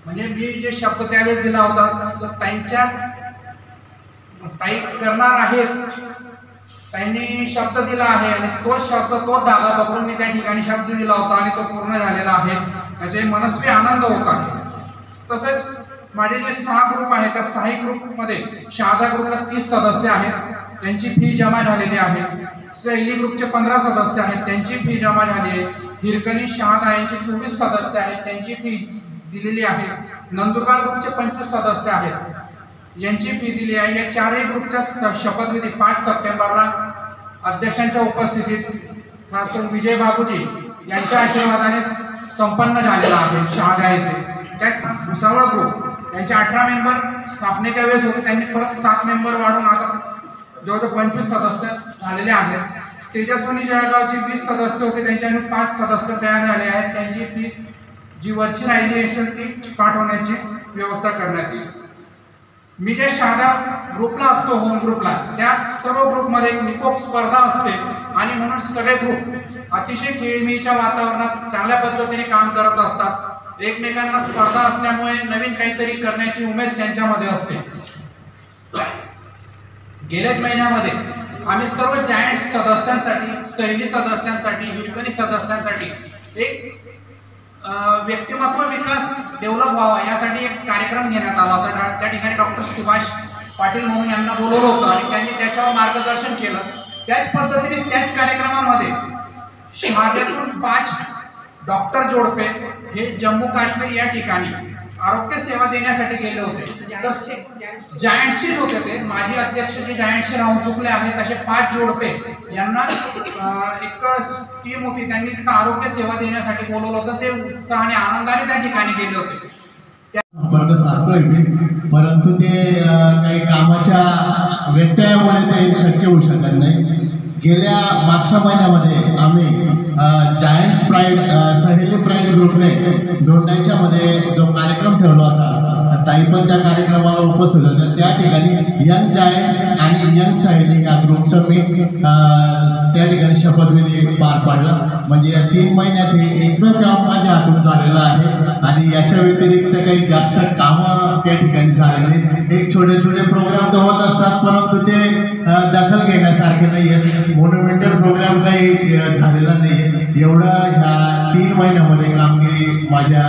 म्हणजे मी जे शब्द त्यावेळेस दिला होता तो त्यांच्या ताई करणार आहेत, त्यांनी शब्द दिला आहे आणि तो शब्द तो धागा पकडून मी त्या ठिकाणी शब्द दिला होता आणि तो पूर्ण झालेला आहे. याचे मनस्वी आनंद होत आहे. तसंच माझे जे 6 ग्रुप आहेत त्या 6 ग्रुपमध्ये शहादा ग्रुपला 30 सदस्य आहेत, त्यांची फी जमा झालेली आहे. सहेली ग्रुपचे 15 सदस्य आहेत, त्यांची फी जमा झाली आहे. हिरकणी शहादा यांचे 24 सदस्य आहेत, त्यांची फी दिलेली आहे. नंदुरबार ग्रुपचे 25 सदस्य आहेत, यांची फी दिली आहे. या 4ही ग्रुपच्या शपथविधी 5 सप्टेंबरला अध्यक्षांच्या उपस्थितीत खास करून विजय बाबूजी यांच्या आशीर्वादाने संपन्न झालेला आहे शहादा येथे. त्यात भुसावळ ग्रुप यांचे 18 मेंबर स्थापनेच्या वेळेस होते, त्यांनी परत 7 मेंबर वाढून आता जवळजवळ 25 सदस्य झालेले आहेत. तेजस्विनी जळगावचे 20 सदस्य होते, त्यांच्याने 5 सदस्य तयार झाले आहेत. त्यांची फी जी वरची राहिली असेल ती पाठवण्याची व्यवस्था करण्यात येईल. मी जे शहादा ग्रुपला असतो होम ग्रुपला त्या सर्व ग्रुपमध्ये एक निकोप स्पर्धा असते आणि म्हणून सगळे ग्रुप अतिशय खेळीमेळीच्या वातावरणात चांगल्या पद्धतीने काम करत असतात. एकमेकांना स्पर्धा असल्यामुळे नवीन काहीतरी करण्याची उमेद त्यांच्यामध्ये असते. गेल्याच महिन्यामध्ये आम्ही सर्व जायंट्स सदस्यांसाठी, सहेली सदस्यांसाठी, हिरकणी सदस्यांसाठी एक व्यक्तिमत्व विकास डेव्हलप व्हावा यासाठी एक कार्यक्रम घेण्यात आला होता. त्या ठिकाणी डॉक्टर सुभाष पाटील म्हणून यांना बोलवलं होतं आणि त्यांनी त्याच्यावर मार्गदर्शन केलं. त्याच पद्धतीने त्याच कार्यक्रमामध्ये शहाद्यातून 5 डॉक्टर जोडपे हे जम्मू काश्मीर या ठिकाणी आरोग्य सेवा देण्यासाठी गेले होते. तर जायंट्सचे होते ते माजी अध्यक्ष जे जायंट्सचे राहून चुकले आहेत असे 5 जोडपे यांना एक टीम होती, त्यांनी तिथं आरोग्य सेवा देण्यासाठी बोलवलं होतं. ते उत्साहाने आनंदाने त्या ठिकाणी गेले होते. वर्ग सारखोय मी, परंतु ते काही कामाच्या व्यत्ययामुळे ते शक्य होऊ शकत नाही. गेल्या मागच्या महिन्यामध्ये आम्ही जायंट्स प्राईड सहेली प्राईड ग्रुपने दोंडाईच्यामध्ये जो कार्यक्रम ठेवला होता, ताई पण त्या कार्यक्रमाला उपस्थित होत्या. त्या ठिकाणी यंग जायंट्स आणि यंग सहेली या ग्रुपचं मी त्या ठिकाणी शपथविधी पार पाडला. म्हणजे या 3 महिन्यात हे एकमेव काम माझ्या हातून झालेलं आहे आणि याच्या व्यतिरिक्त काही जास्त कामं त्या ठिकाणी झालेली. एक छोटे छोटे प्रोग्राम तर होत असतात, परंतु ते दखल घेण्यासारखे नाही आहेत. मोन्युमेंटल प्रोग्राम काही झालेला नाही आहे. एवढं ह्या 3 महिन्यामध्ये कामगिरी माझ्या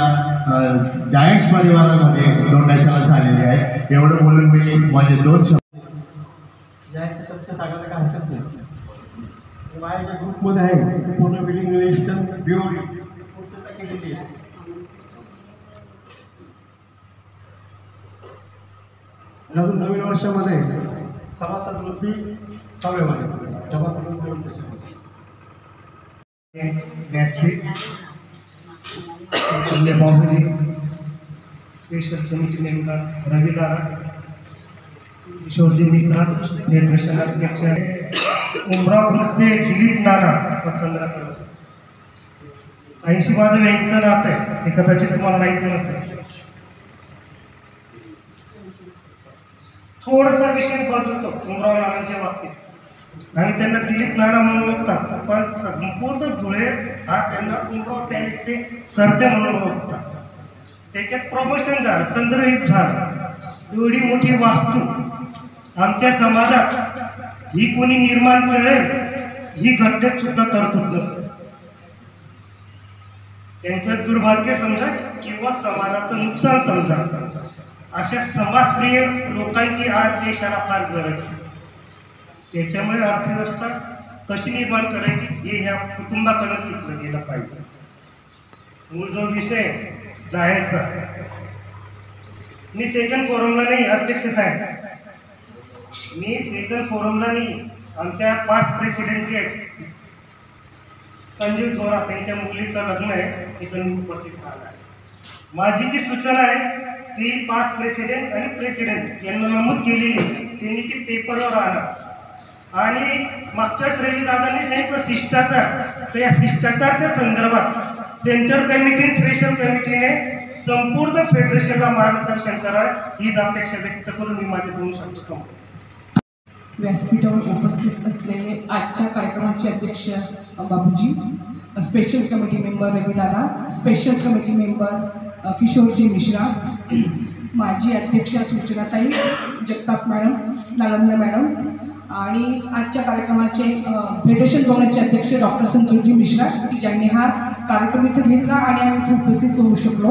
जायंट्स परिवारामध्ये दोंडाच्याला झालेली आहे. एवढं बोलून मी माझे 2 शब्द सांगायला काय हरकत नाही. माझ्या ज्या ग्रुपमध्ये आहे ते पूर्ण बिल्डिंग रिलेशन बिओडी पूर्तता केलेली आहे. अजून नवीन वर्षामध्ये सभासद वृत्ती चालू आहे. सभासद व्यासपीठ आपले बाबूजी, स्पेशल कमिटी मेंबर रवी दादा, किशोरजी मिश्रा, फेडरेशन अध्यक्ष उमराव ग्रुपचे दिलीप नाना व चंद्रकांत. आईशी माझं वेळीचं नातं आहे, हे कदाचित तुम्हाला माहिती नसेल. थोडासा विषय बदलतो उमराव नानांच्या बाबतीत आणि त्यांना दिलीप नाना म्हणून ओळखतात, पण संपूर्ण धुळे हा त्यांना उमराव पॅलेसचे कर्ते म्हणून ओळखतात. त्याच्यात प्रमोशन झालं, चंद्रहित झालं. एवढी मोठी वास्तू आमच्या समाजात ही कोणी निर्माण करेल ही घटनेत सुद्धा तरतूद नसते. त्यांचं दुर्भाग्य समजा किंवा समाजाचं नुकसान समजा, अशा समाजप्रिय लोकांची आज देशाला फार गरज आहे. त्याच्यामुळे अर्थव्यवस्था कशी निर्माण करायची हे ह्या कुटुंबाकडे शिकलं गेलं पाहिजे. मूळ जो विषय जाहीरचा, मी सेकंड फोरमला नाही अध्यक्ष साहेब, मी सेकंड फोरमला नाही. आमच्या 5 प्रेसिडेंटचे आहेत. संजीव थोरात त्यांच्या मुलीचं लग्न आहे, तिथं मी उपस्थित राहणार आहे. माझी जी सूचना आहे ती 5 प्रेसिडेंट आणि प्रेसिडेंट यांना नमूद केलेली, त्यांनी ती पेपरवर आणा. आणि मागच्याच रवी दादांनी सांगितलं शिष्टाचार, तर या शिष्टाचारच्या संदर्भात सेंट्रल कमिटी, स्पेशल कमिटीने संपूर्ण फेडरेशनला मार्गदर्शन करा हीच अपेक्षा व्यक्त करून मी माझे 2 शब्द संपवतो. व्यासपीठावर उपस्थित असलेले आजच्या कार्यक्रमाचे अध्यक्ष Babuji, special committee member Ravidada, special committee member Kishorji Mishra, माजी अध्यक्ष सूचनाताई जगताप मॅडम, नालंदा मॅडम आणि आजच्या कार्यक्रमाचे फेडरेशन भवनाचे अध्यक्ष डॉक्टर संतोषजी मिश्रा, की ज्यांनी हा कार्यक्रम इथे घेतला आणि आम्ही इथे उपस्थित होऊ शकलो.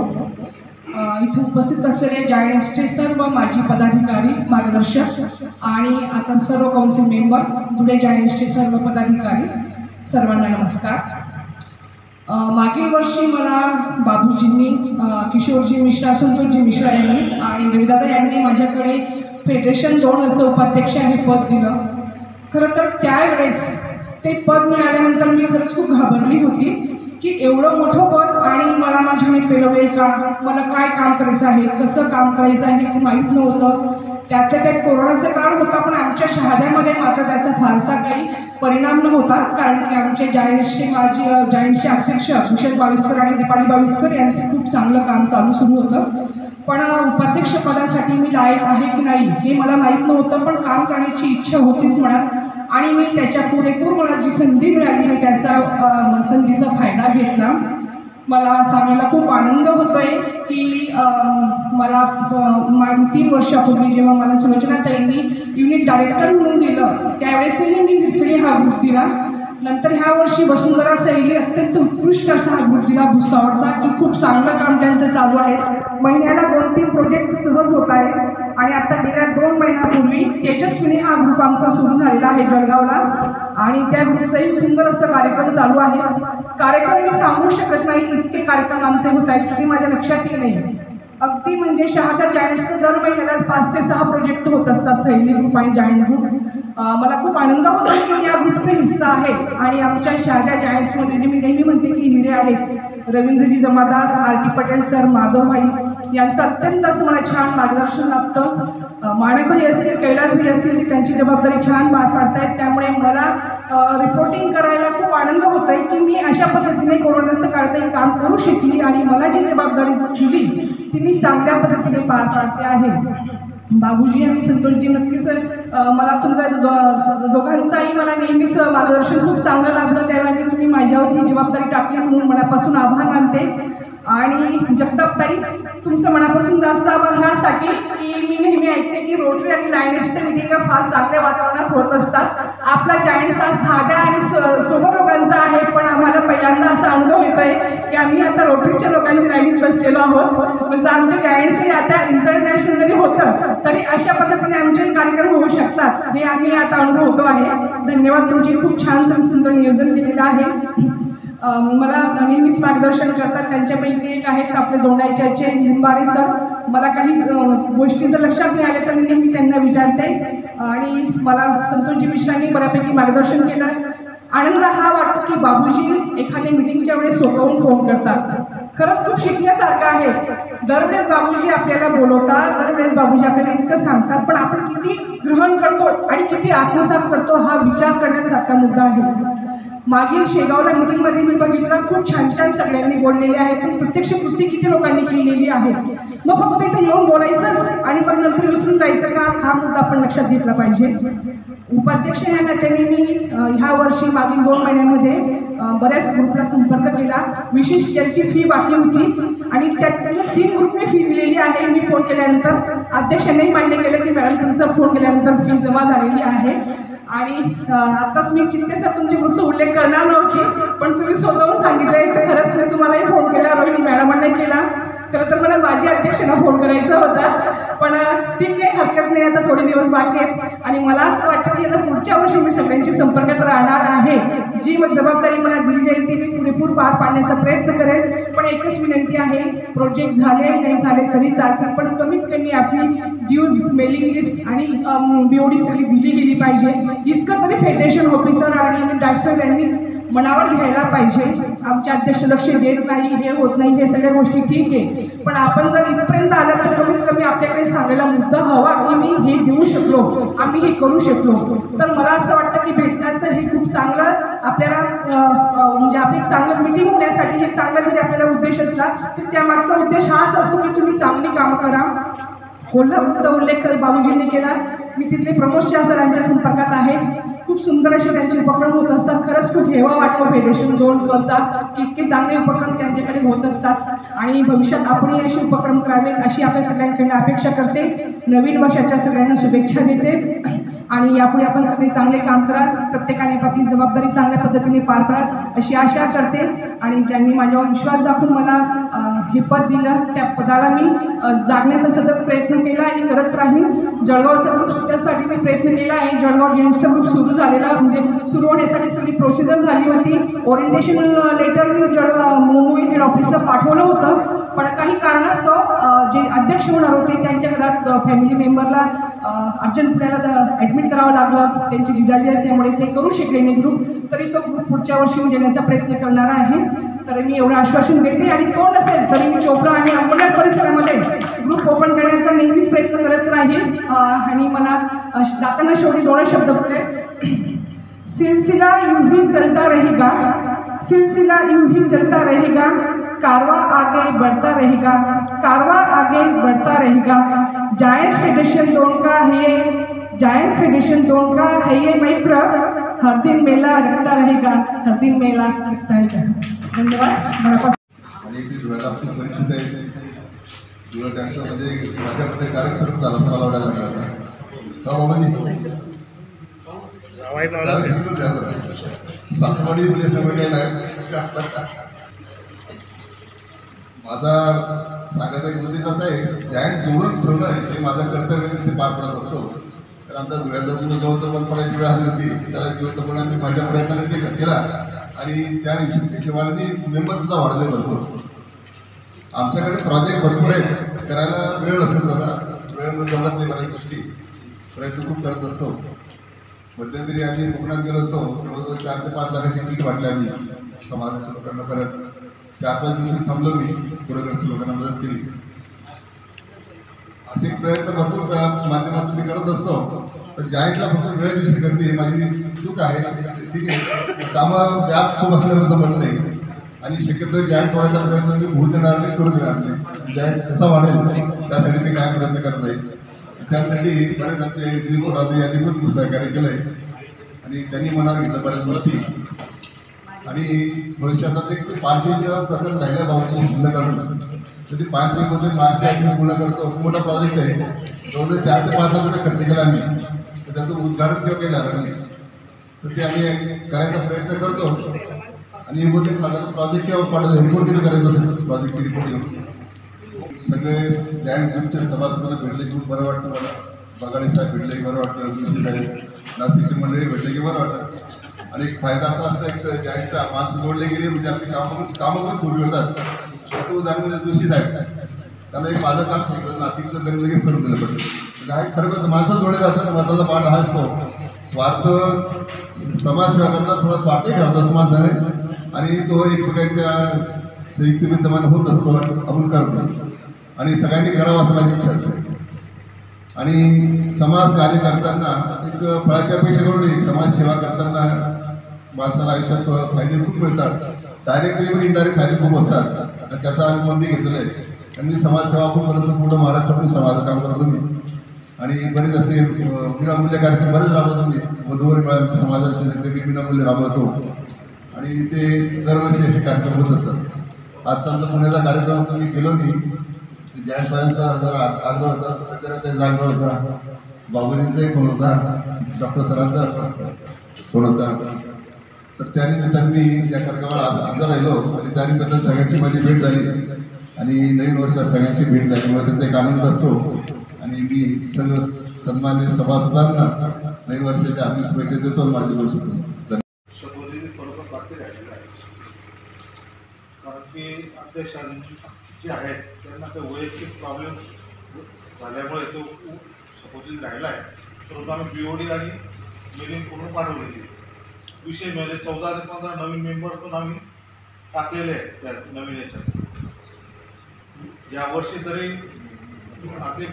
इथे उपस्थित असलेले जायंट्सचे सर्व माजी पदाधिकारी, मार्गदर्शक आणि आता सर्व काउन्सिल मेंबर, धुळे जायंट्सचे सर्व पदाधिकारी, सर्वांना नमस्कार. मागील वर्षी मला बाबूजींनी, किशोरजी मिश्रा, संतोषजी मिश्रा यांनी आणि रविदादा यांनी माझ्याकडे फेडरेशन 2 असं उपाध्यक्ष हे पद दिलं. खरं तर त्यावेळेस ते पद मिळाल्यानंतर मी खरंच खूप घाबरली होती की एवढं मोठं पद आणि मला माझ्याने पेलवेल का, मला काय काम करायचं आहे, कसं काम करायचं आहे ते माहीत नव्हतं. त्यातल्या त्यात कोरोनाचा काळ होता, पण आमच्या शहाद्यामध्ये मात्र त्याचा फारसा काही परिणाम नव्हता, कारण की आमचे जायंट्सचे अध्यक्ष भूषण बाविस्कर आणि दीपाली बाविस्कर यांचं खूप चांगलं काम सुरू होतं. पण उपाध्यक्षपदासाठी मी लायक आहे की नाही हे मला माहीत नव्हतं, पण काम करण्याची इच्छा होतीच मनात आणि मी त्याच्या पुरेपूर मला जी संधी मिळाली मी त्याचा संधीचा फायदा घेतला. मला सांगायला खूप आनंद होतोय की मला 3 वर्षापूर्वी जेव्हा मला सुलोचनाताईंनी युनिट डायरेक्टर म्हणून दिलं त्यावेळेसही मी हिरकडी हा ग्रुप दिला. नंतर ह्या वर्षी वसुंधरा सैली अत्यंत उत्कृष्ट असा हा ग्रुप दिला भुसावळचा, की खूप चांगलं काम त्यांचं चालू आहे. महिन्याला 2-3 प्रोजेक्ट सहज होत आहेत आणि आता गेल्या 2 महिन्यापूर्वी तेजस्विनी हा ग्रुप आमचा सुरू झालेला आहे जळगावला आणि त्या ग्रुपचाही सुंदर असं कार्यक्रम चालू आहे. कार्यक्रम मी सांगू शकत नाही, इतके कार्यक्रम आमचे होत आहेत की ते माझ्या लक्षातही नाही. अगदी म्हणजे शहादा जायंट्सचं दर महिन्याला 5 ते 6 प्रोजेक्ट होत असतात, सैली ग्रुप आणि जायंट्स ग्रुप. मला खूप आनंद होतो की मी या ग्रुपचा हिस्सा आहे आणि आमच्या शहादा जायंट्समध्ये जे मी नेहमी म्हणते की हिरे आहेत, रवींद्रजी जमादार, आर टी पटेल सर, माधवभाई यांचं अत्यंत असं मला छान मार्गदर्शन लाभतं. माणकभाई असतील, कैलासभाई असतील, ती त्यांची जबाबदारी छान पार पाडतायत. त्यामुळे मला रिपोर्टिंग करायला खूप आनंद होतो आहे की मी अशा पद्धतीने कोरोनाचं काळातही काम करू शकली आणि मला जी जबाबदारी दिली ती मी चांगल्या पद्धतीने पार पाडते आहे. बाबूजी आणि संतोषजी नक्कीच मला तुमचा दोघांचाही मला नेहमीच मार्गदर्शन खूप चांगलं लाभलं, त्यावेळी तुम्ही माझ्यावर ही जबाबदारी टाकली म्हणून मनापासून आभार मानते. आणि जगतापताई तुमचं मनापासून जास्त आभार ह्यासाठी की मी नेहमी ऐकते की रोटरी आणि लायनेसच्या मिटिंगा फार चांगल्या वातावरणात होत असतात. आपला जायंट्स हा साध्या आणि सोबर लोकांचा आहे, पण आम्हाला पहिल्यांदा असा अनुभव येतो आहे की आम्ही आता रोटरीच्या लोकांच्या लाईनीत बसलेलो आहोत. म्हणजे आमचे जायंट्सही आता इंटरनॅशनल जरी होतं तरी अशा पद्धतीने आमचे कार्यक्रम होऊ शकतात हे आम्ही आता अनुभवतो आहे. धन्यवाद, तुमची खूप छान तुम्ही सुंदर नियोजन केलेलं आहे. मला नेहमीच मार्गदर्शन करतात, त्यांच्यापैकी एक आहेत आपले दोंडाईचे लिंबारे सर. मला काही गोष्टी जर लक्षात नाही आल्या तर नेहमी त्यांना विचारते आणि मला संतोषजी मिश्रांनी बऱ्यापैकी मार्गदर्शन केलं. आनंद हा वाटतो की बाबूजी एखाद्या मिटिंगच्या वेळेस स्वतःहून फोन करतात. खरंच खूप शिकण्यासारखं आहे. दरवेळेस बाबूजी आपल्याला बोलवतात, दरवेळेस बाबूजी आपल्याला इतकं सांगतात, पण आपण किती ग्रहण करतो आणि किती आत्मसात करतो हा विचार करण्यासारखा मुद्दा आहे. मागील शेगावला मीटिंगमध्ये मी बघितलं, खूप छान छान सगळ्यांनी बोललेले आहेत, पण प्रत्यक्ष कृती किती लोकांनी केलेली आहे. मग फक्त इथं येऊन बोलायचंच आणि मग नंतर विसरून जायचं का, हा मुद्दा आपण लक्षात घेतला पाहिजे. उपाध्यक्ष या नात्याने मी ह्या वर्षी मागील 2 महिन्यांमध्ये बऱ्याच ग्रुपला संपर्क केला. विशेष ज्यांची फी बाकी होती आणि त्याच्यानं 3 ग्रुपने फी दिलेली आहे. मी फोन केल्यानंतर अध्यक्षांनाही मान्य केलं की मॅडम तुमचा फोन केल्यानंतर फी जमा झालेली आहे. आणि आत्ताच मी चित्ते सर तुमच्या ग्रुपचा उल्लेख करणार नव्हती, पण तुम्ही स्वतःहून सांगितलं आहे तर खरंच मी तुम्हालाही फोन केला, रोहिणी मॅडमांना केला. खरं तर मला माझी अध्यक्षांना फोन करायचा होता, पण ठीक आहे, हरकत नाही. आता थोडे दिवस बाकी आहेत आणि मला असं वाटतं की आता पुढच्या वर्षी मी सगळ्यांची संपर्कात राहणार आहे. जी जबाबदारी मला दिली जाईल ती मी पुरेपूर पार पाडण्याचा प्रयत्न करेन. पण एकच विनंती आहे, प्रोजेक्ट झाले नाही झाले तरी चालतील, पण कमीत कमी आपली ड्यूज, मेलिंग लिस्ट आणि BOD सगळी दिली गेली पाहिजे. इतकं तरी फेडरेशन ऑफिसर आणि डायरेक्टर यांनी मनावर घ्यायला पाहिजे. आमचे अध्यक्ष लक्ष देत नाही, हे होत नाही, हे सगळ्या गोष्टी ठीक आहे, पण आपण जर इथपर्यंत आलं तर कमीत कमी आपल्याकडे सांगायला मुद्दा हवा की मी हे देऊ शकलो, आम्ही हे करू शकलो. तर मला असं वाटतं की भेटण्याचं हे खूप चांगलं आपल्याला म्हणजे आपली चांगलं मिटिंग होण्यासाठी हे चांगला जरी आपल्याला उद्देश असला तरी त्यामागचा उद्देश हाच असतो की तुम्ही चांगली कामं करा. कोल्हापूरचा उल्लेख बाबूजींनी केला. मी तिथले प्रमोद शाह सरांच्या संपर्कात आहे. खूप सुंदर असे त्यांचे उपक्रम होत असतात. खरंच खूप हेवा वाटतो फेडरेशन 2 की इतके चांगले उपक्रम त्यांच्याकडे होत असतात आणि भविष्यात आपणही असे उपक्रम करावेत अशी आपल्या सगळ्यांकडून अपेक्षा करते. नवीन वर्षाच्या सगळ्यांना शुभेच्छा देते आणि यापुढे आपण सगळे चांगले काम करा, प्रत्येकाने आपली जबाबदारी चांगल्या पद्धतीने पार करा अशी आशा करते. आणि ज्यांनी माझ्यावर विश्वास दाखवून मला हे पद दिलं त्या पदाला मी जागण्याचा सतत प्रयत्न केला आणि करत राहीन. जळगावचा ग्रुप सुद्धासाठी मी प्रयत्न केला आहे. जळगाव जेंट्सचा ग्रुप सुरू झालेला, म्हणजे सुरू होण्यासाठी सगळी प्रोसिजर झाली होती. ओरिएंटेशन लेटर मी मुंबई हेड ऑफिसला पाठवलं होतं, पण काही कारणास्तव जे अध्यक्ष होणार होते त्यांच्या घरात फॅमिली मेंबरला अर्जंट पुण्याला ॲडमिट करावं लागलं. त्यांची जिजाजी असल्यामुळे ते करू शकले नाही ग्रुप, तरी तो ग्रुप पुढच्या वर्षी देण्याचा प्रयत्न करणार आहे. तर मी एवढं आश्वासन देते आणि तो नसेल तरी मी चोपडा आणि अंमलनेर परिसरामध्ये ग्रुप ओपन करण्याचा नेहमीच प्रयत्न करत राहील. आणि मला जाताना शेवटी 2 शब्द बोले. सिलसिला यूं ही चलता रहेगा, सिलसिला यूं ही चलता रहेगा, कारवा आगे बढ़ता रहेगा, कारवा आगे बढ़ता रहेगा. जायंट फेडरेशन 2 का है, जायंट फेडरेशन 2 का है ये मैत्र, हर दिन मेला लगता रहेगा, हर दिन मेला लगता रहेगा. धन्यवाद. आणि ते धुळ्याला खूप परिचित आहे. धुळा त्यांच्यामध्ये माझ्यामध्ये कार्यक्षेत्र झाला मला वाटायला लागला का बाबाजी सासवाडी असल्यामुळे काही नाही. माझा सांगायचा एक उद्देश असा आहे, जायंट जोडून ठेवणं हे माझं कर्तव्य मी ते पार पडत असतो. तर आमचा धुळ्याचा गुरु जवळ बंद पडायची वेळ आली होती, त्याला जिवंतपणे मी माझ्या प्रयत्नाने ते केला आणि त्या हिशोबाने मी मेंबरसुद्धा वाढले भरपूर. आमच्याकडे प्रोजेक्ट भरपूर आहेत, करायला वेळ नसेल दादा, वेळेमुळे जमत नाही बऱ्याच गोष्टी, प्रयत्न खूप करत असतो. मध्यंतरी आम्ही कोकणात गेलो होतो, जवळजवळ 4 ते 5 लाखाची किट वाटली आम्ही समाजाच्या लोकांना. बऱ्याच 4-5 दिवस थांबलो मी, पूरग्रस्त लोकांना मदत केली. असे प्रयत्न भरपूर माध्यमातून मी करत असतो. पण जायंटला फक्त वेळ देऊ शकत नाही, माझी चूक आहे. ठीक आहे, कामं व्याप खूप असल्यामुळे जमत नाही आणि शक्यतो जायंट वाढायचा प्रयत्न मी होऊ देणार नाही, करू देणार नाही. जायंट कसा वाढेल त्यासाठी मी काय प्रयत्न करत नाही. त्यासाठी बरेच आमचे दिलीप कोडादे यांनी पण खूप सहकार्य केलं आहे आणि त्यांनी मनावर घेतलं बऱ्याच गोष्टी. आणि भविष्यात एक ते पाणपीचं प्रकरण राहिलं भाऊ शिल्लक करून, तर ते पाणपीमध्ये मार्च मी पूर्ण करतो. खूप मोठा प्रोजेक्ट आहे, जवळजवळ 4 ते 5 लाख रुपये खर्च केला आम्ही. तर त्याचं उद्घाटन किंवा काही झालं नाही, तर ते आम्ही करायचा प्रयत्न करतो. आणि हे बोलते साधारण प्रोजेक्ट किंवा पाठवतो रिपोर्ट किती करायचं असेल, प्रोजेक्टची रिपोर्ट घेऊन सगळे जायंट ग्रुपच्या सभासदांना भेटले की खूप बरं वाटतं मला. बगाडे साहेब भेटले की बरं वाटतं, जोशी साहेब, नाशिकची मंडळी भेटले की बरं वाटतं. आणि एक फायदा असा असतो, एक जायंटचा माणसं जोडले गेले म्हणजे आपली कामं पण सोपी होतात. त्याचं उदाहरण म्हणजे जोशी साहेब, त्यांना एक माझं काम सांगितलं नाशिकचं, त्यांनी लगेच करून दिलं. पण काय खरं माणसं जोडले जातात. महत्त्वाचा पाठ हा असतो, स्वार्थ समाजसेवा करता थोडा स्वार्थ ठेवायचा समाजाने आणि तो एकमेकांच्या संयुक्त विद्यमान होत असतो, आपण करत असतो आणि सगळ्यांनी करावं असं माझी इच्छा असते. आणि समाज कार्य करताना एक फळाची अपेक्षा करून एक समाजसेवा करताना माणसाला आयुष्यात फायदे खूप मिळतात. डायरेक्टली पण इनडायरेक्ट फायदे खूप असतात आणि त्याचा अनुभव मी घेतलेला आहे. आणि मी समाजसेवा खूप करत पूर्ण महाराष्ट्रातून समाजाचं काम करतो मी. आणि बरेच असे विनामूल्य कार्यक्रम बरेच राबवतो मी. वधूवर मेळा आमच्या समाजाचे असेल ते मी विनामूल्य राबवतो आणि ते दरवर्षी असे कार्यक्रम होत असतात. आज आमचा पुण्याचा कार्यक्रम होता, मी गेलो नाही. ते जयंतचा जरा आग्रह होता, ते जागरण होता, बाबूजींचाही फोन होता, डॉक्टर सरांचा फोन होता. तर त्यानिमित्ताने मी या कार्यक्रमाला हजर राहिलो आणि त्यानिमित्तानं सगळ्यांची माझी भेट झाली आणि नवीन वर्षात सगळ्यांची भेट झाल्यामुळे त्याचा एक आनंद असतो. आणि मी सगळं सन्मान्य सभासदांना नवीन वर्षाच्या हार्दिक शुभेच्छा देतो. माझे 2 शब्द थोडंफार बाकी राहिलेलं आहे, कारण की अध्यक्षांनी जे आहेत त्यांना ते वैयक्तिक प्रॉब्लेम्स झाल्यामुळे तो सपोजिंग राहिला आहे. परंतु आम्ही BOD आणि मिलिंग करून पाठवलेली. विषय म्हणजे 14 ते 15 नवीन मेंबर पण आम्ही टाकलेले आहेत त्या नवीन याच्यात. यावर्षी तरी आपले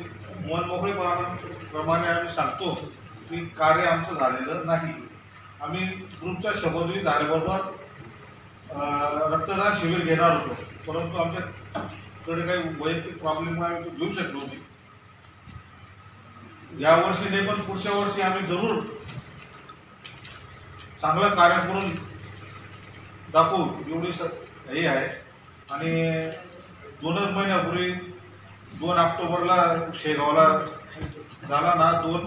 मनमोकळेप्रमाणे आम्ही सांगतो की कार्य आमचं झालेलं नाही. आम्ही ग्रुपच्या शपथविधी झाल्याबरोबर रक्तदान शिबिर घेणार होतो, परंतु आमच्याकडे काही वैयक्तिक प्रॉब्लेममुळे आम्ही तो घेऊ शकलो नाही. यावर्षी नाही पण पुढच्या वर्षी आम्ही जरूर चांगलं कार्य करून दाखवू एवढी हे आहे. आणि 2च महिन्यापूर्वी 2 ऑक्टोबरला शेगावला झाला ना, 2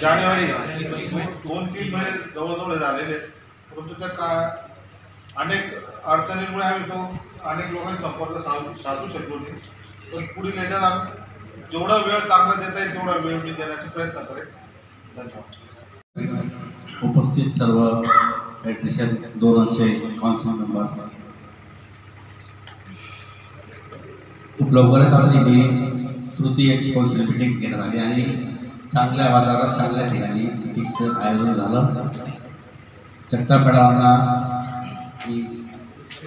जानेवारी 2-3 महिने जवळजवळ झालेले आहेत. परंतु त्या अनेक अडचणींमुळे आम्ही तो अनेक लोकांशी संपर्क साधू शकलो नाही. पण पुढील याच्यात जेवढा वेळ चांगला देता येईल तेवढा वेळ मी देण्याचा प्रयत्न करेन. धन्यवाद. उपस्थित सर्व फेडरेशन 200 काउन्सिल मेंबर्स, खूप लवकरच आपली ही तृतीय काउन्सिल मीटिंग घेण्यात आली आणि चांगल्या वातावरणात चांगल्या ठिकाणी मीटिंगचं आयोजन झालं. जगताप मॅडमांना मी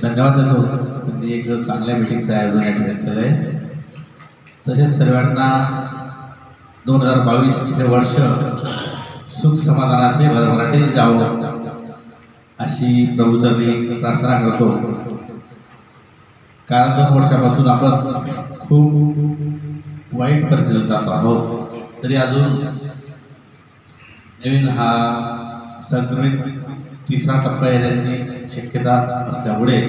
धन्यवाद देतो, त्यांनी एक चांगल्या मीटिंगचं आयोजन या ठिकाणी केलं आहे. तसेच सर्वांना 2022 हे वर्ष सुख समाधानाचे भरभराटीने जावं अशी प्रभूचरणी प्रार्थना करतो. कारण 2 वर्षापासून आपण खूप वाईट परिस्थितीत जात आहोत, तरी अजून नवीन हा संक्रमित 3रा टप्पा येण्याची शक्यता असल्यामुळे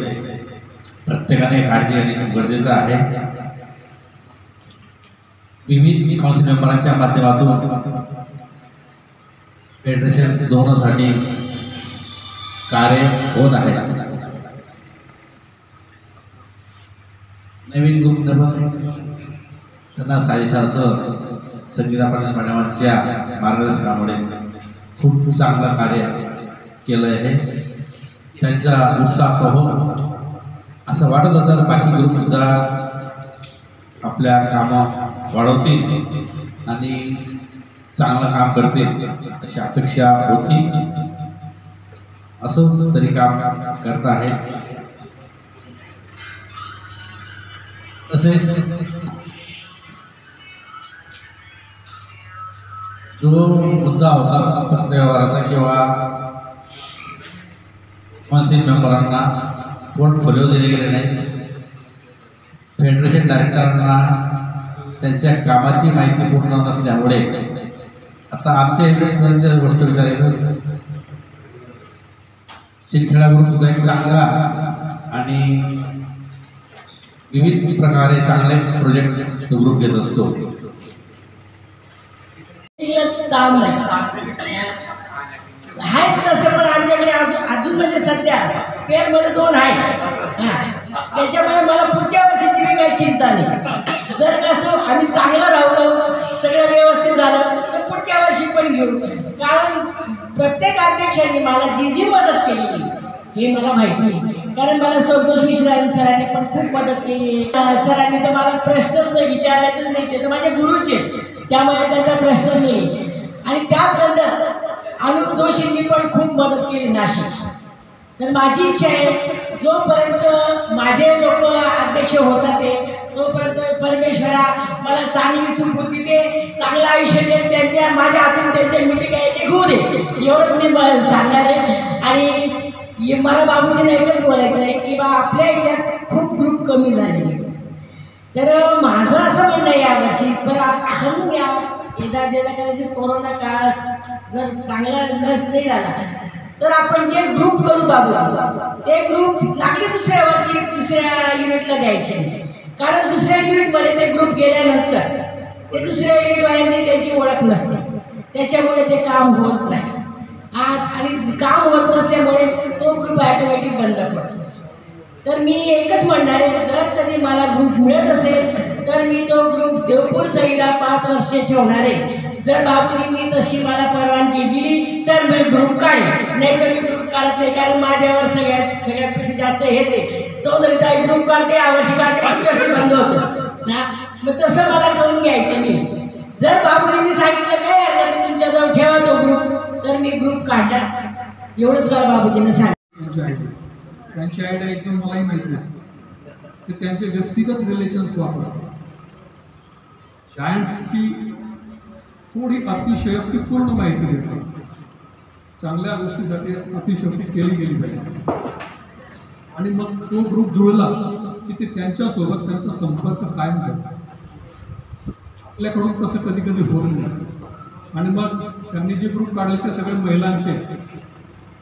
प्रत्येकाने काळजी घेणे खूप गरजेचं आहे. विविध काउन्सिल मेंबरांच्या माध्यमातून फेडरेशन 2 साठी कार्य होत आहे. नवीन ग्रुपने पण त्यांना साईशासर संगीता पाटील मॅडमांच्या मार्गदर्शनामुळे खूप चांगलं कार्य केलं आहे. त्यांचा उत्साह पाहून असं वाटत होतं बाकी ग्रुपसुद्धा आपल्या कामं वाढवतील आणि चांगलं काम करतील अशी अपेक्षा होती. असं तरी काम करत आहे. तसेच जो मुद्दा होता पत्रव्यवहाराचा किंवा काउन्सिल मेंबरांना पोर्टफोलिओ दिले गेले नाही, फेडरेशन डायरेक्टरांना त्यांच्या कामाची माहिती पूर्ण नसल्यामुळे आता आमच्या इकडे गोष्ट विचारायचं, चिंखेडा ग्रुप सुद्धा एक चांगला आणि विविध प्रकारे चांगले प्रोजेक्ट तो ग्रुप घेत असतो. ताण नाही आहेच तसं, पण आमच्याकडे अजून म्हणजे सध्या स्पेअरमध्ये 2 आहे. त्याच्यामुळे मला पुढच्या वर्षीची मी काही चिंता नाही. जर कसं आम्ही चांगलं राहिलो, सगळं व्यवस्थित झालं तर पुढच्या वर्षी पण घेऊ. कारण प्रत्येक अध्यक्षांनी मला जी जी मदत केलेली हे मला माहिती, कारण मला संतोष मिश्रा सरांनी पण खूप मदत केली. सरांनी तर मला प्रश्नच नाही विचारायचंच नाही, ते तर माझे गुरुचे, त्यामुळे त्यांचा प्रश्न नाही. आणि त्यानंतर अनुप जोशींनी पण खूप मदत केली नाशिक. तर माझी इच्छा आहे जोपर्यंत माझे लोक अध्यक्ष होतात ते तोपर्यंत परमेश्वरा मला चांगली सुबुद्धी दे, चांगलं आयुष्य दे, त्यांच्या माझ्या हातून त्यांच्या मिटिंग एक होऊ दे, एवढंच मी सांगणार आहे. आणि मला बाबूजींना एकच बोलायचं आहे की बा आपल्या ह्याच्यात खूप ग्रुप कमी झालेले. तर माझं असं म्हणणं आहे यावर्षी बरं समजून घ्या, एकदा जे कदाचित कोरोना काळ जर चांगला लस नाही झाला तर आपण जे ग्रुप करू बाबूजी ते ग्रुप लागले दुसऱ्या वर्षी दुसऱ्या युनिटला द्यायचे, कारण दुसऱ्या युनिटमध्ये ते ग्रुप गेल्यानंतर ते दुसऱ्या युनिटवाल्यांची त्यांची ओळख नसते, त्याच्यामुळे ते काम होत नाही. आणि काम होत नसल्यामुळे तो ग्रुप ॲटोमॅटिक बंद पडतो. तर मी एकच म्हणणार आहे, जर कधी मला ग्रुप मिळत असेल तर मी तो ग्रुप देवपूर सईला 5 वर्षे ठेवणार आहे. जर बाबूजींनी तशी मला परवानगी दिली तर मी ग्रुप काढेन, नाही तर मी ग्रुप काढत नाही, कारण माझ्यावर सगळ्यातपेक्षा जास्त हेच आहे. चौधरीताई ग्रुप काढते, यावर्षी काढते, पुढच्या वर्षी बंद होतं ना. मग तसं मला करून घ्यायचं मी. जर बाबूजींनी सांगितलं काय हरकत नाही तुमच्याजवळ ठेवा तो ग्रुप, तर मी ग्रुप काढणार, एवढंच मला बाबूजींनी सांगितलं. त्यांची आयडिया एकदम मलाही माहिती आहे, ते त्यांचे व्यक्तिगत रिलेशन्स वापरतात. जायंट्सची थोडी अतिशयोक्तीपूर्ण माहिती देतात. चांगल्या गोष्टीसाठी अतिशयोक्ती केली गेली पाहिजे. आणि मग तो ग्रुप जुळला की ते त्यांच्यासोबत त्यांचा संपर्क कायम ठेवतात. आपल्याकडून तसं कधी कधी होत नाही. आणि मग त्यांनी जे ग्रुप काढले ते सगळे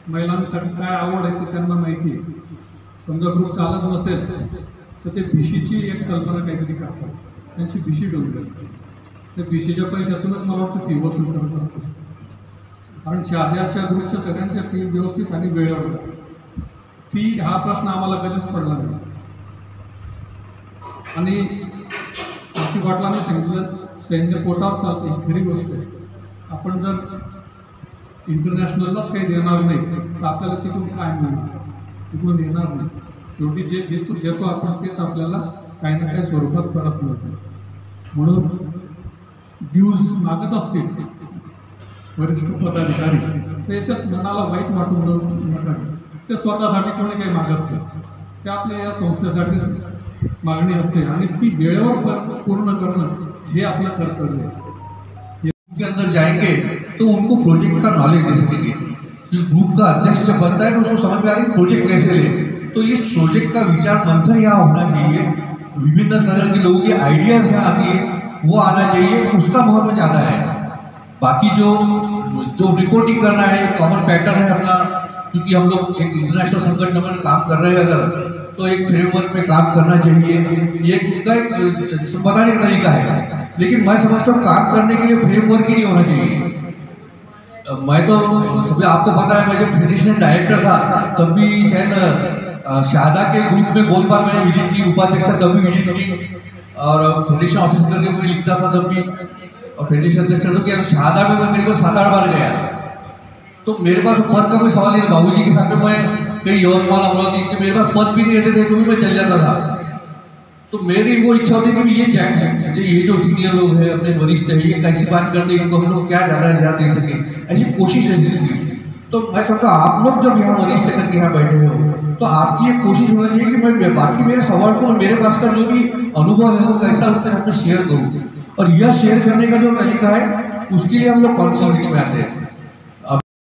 महिलांसाठी काय आवड आहे ते त्यांना माहिती आहे. समजा ग्रुप चालत नसेल तर ते भिशीची एक कल्पना काहीतरी करतात, त्यांची भिशी डोंगर, त्या भिशीच्या पैशातूनच मला वाटतं फी वसूल करत असतात. कारण शाद्याच्या ग्रुपच्या सगळ्यांच्या फी व्यवस्थित आणि वेळेवर जातात. फी हा प्रश्न आम्हाला कधीच पडला नाही. आणि आरती पाटलांनी सांगितलं सैन्य पोटावर चालतं, ही खरी गोष्ट आहे. आपण जर इंटरनॅशनललाच काही देणार नाही तर आपल्याला तिथून काय मिळणार, तिथून येणार नाही. शेवटी जे देतो आपण तेच आपल्याला काही ना काही स्वरूपात परत मिळतं. म्हणून ड्यूज मागत असतील वरिष्ठ पदाधिकारी तर याच्यात मनाला वाईट वाटून नका. ते स्वतःसाठी कोणी काही मागत नाही, ते आपल्या या संस्थेसाठीच मागणी असते आणि ती वेळेवर पूर्ण करणं हे आपलं कर्तव्य आहे. के अंदर जाएंगे तो उनको प्रोजेक्ट का नॉलेज दे सकेंगे कि ग्रुप का अध्यक्ष जब बनता है तो उसको समझ में आ रही है प्रोजेक्ट कैसे ले. तो इस प्रोजेक्ट का विचार मंथन यहाँ होना चाहिए, विभिन्न तरह के लोगों की आइडियाज़ यहाँ आती है वो आना चाहिए, उसका महत्व ज़्यादा है. बाकी जो रिपोर्टिंग करना है कॉमन पैटर्न है अपना, क्योंकि हम लोग एक इंटरनेशनल संगठन में काम कर रहे हैं अगर तो एक फ्रेमवर्क में काम करना चाहिए, ये उनका एक बताने का तरीका है. लेकिन मैं समझता हूँ काम करने के लिए फ्रेमवर्क ही नहीं होना चाहिए. मैं तो सभी आपको पता है, मैं जब फेडरेशन डायरेक्टर था तब भी शायद शादा के ग्रुप में बहुत बार मैंने विजिट की, उपाध्यक्ष था तब भी विजिट की, और फेडरेशन ऑफिस करके मैं लिखता था तब भी, और फेडरेशन अध्यक्ष तो क्या शादा में मैं मेरे को 7-8 बार गया. तो मेरे पास पद का कोई सवाल नहीं. बाबूजी के साथ में मैं कहीं यवतमाल अमरावती कि मेरे पास पद भी नहीं रहते थे तो भी मैं चल जाता था. तो मेरी वो इच्छा होती है कि ये जाए, ये जो सीनियर लोग हैं अपने वरिष्ठ हैं ये कैसी बात करते हैं, इनको हम लोग क्या ज़्यादा से ज़्यादा दे सकें, ऐसी कोशिश है जिंदगी. तो मैं समझता आप लोग जब यहाँ वरिष्ठ करके यहाँ बैठे हो तो आपकी ये कोशिश होना चाहिए कि मैं बाकी मेरे सवाल को मेरे पास का जो भी अनुभव है वो कैसा उनके साथ में शेयर करूँ. और यह शेयर करने का जो तरीका है उसके लिए हम लोग काउंसिल मीटिंग में आते हैं.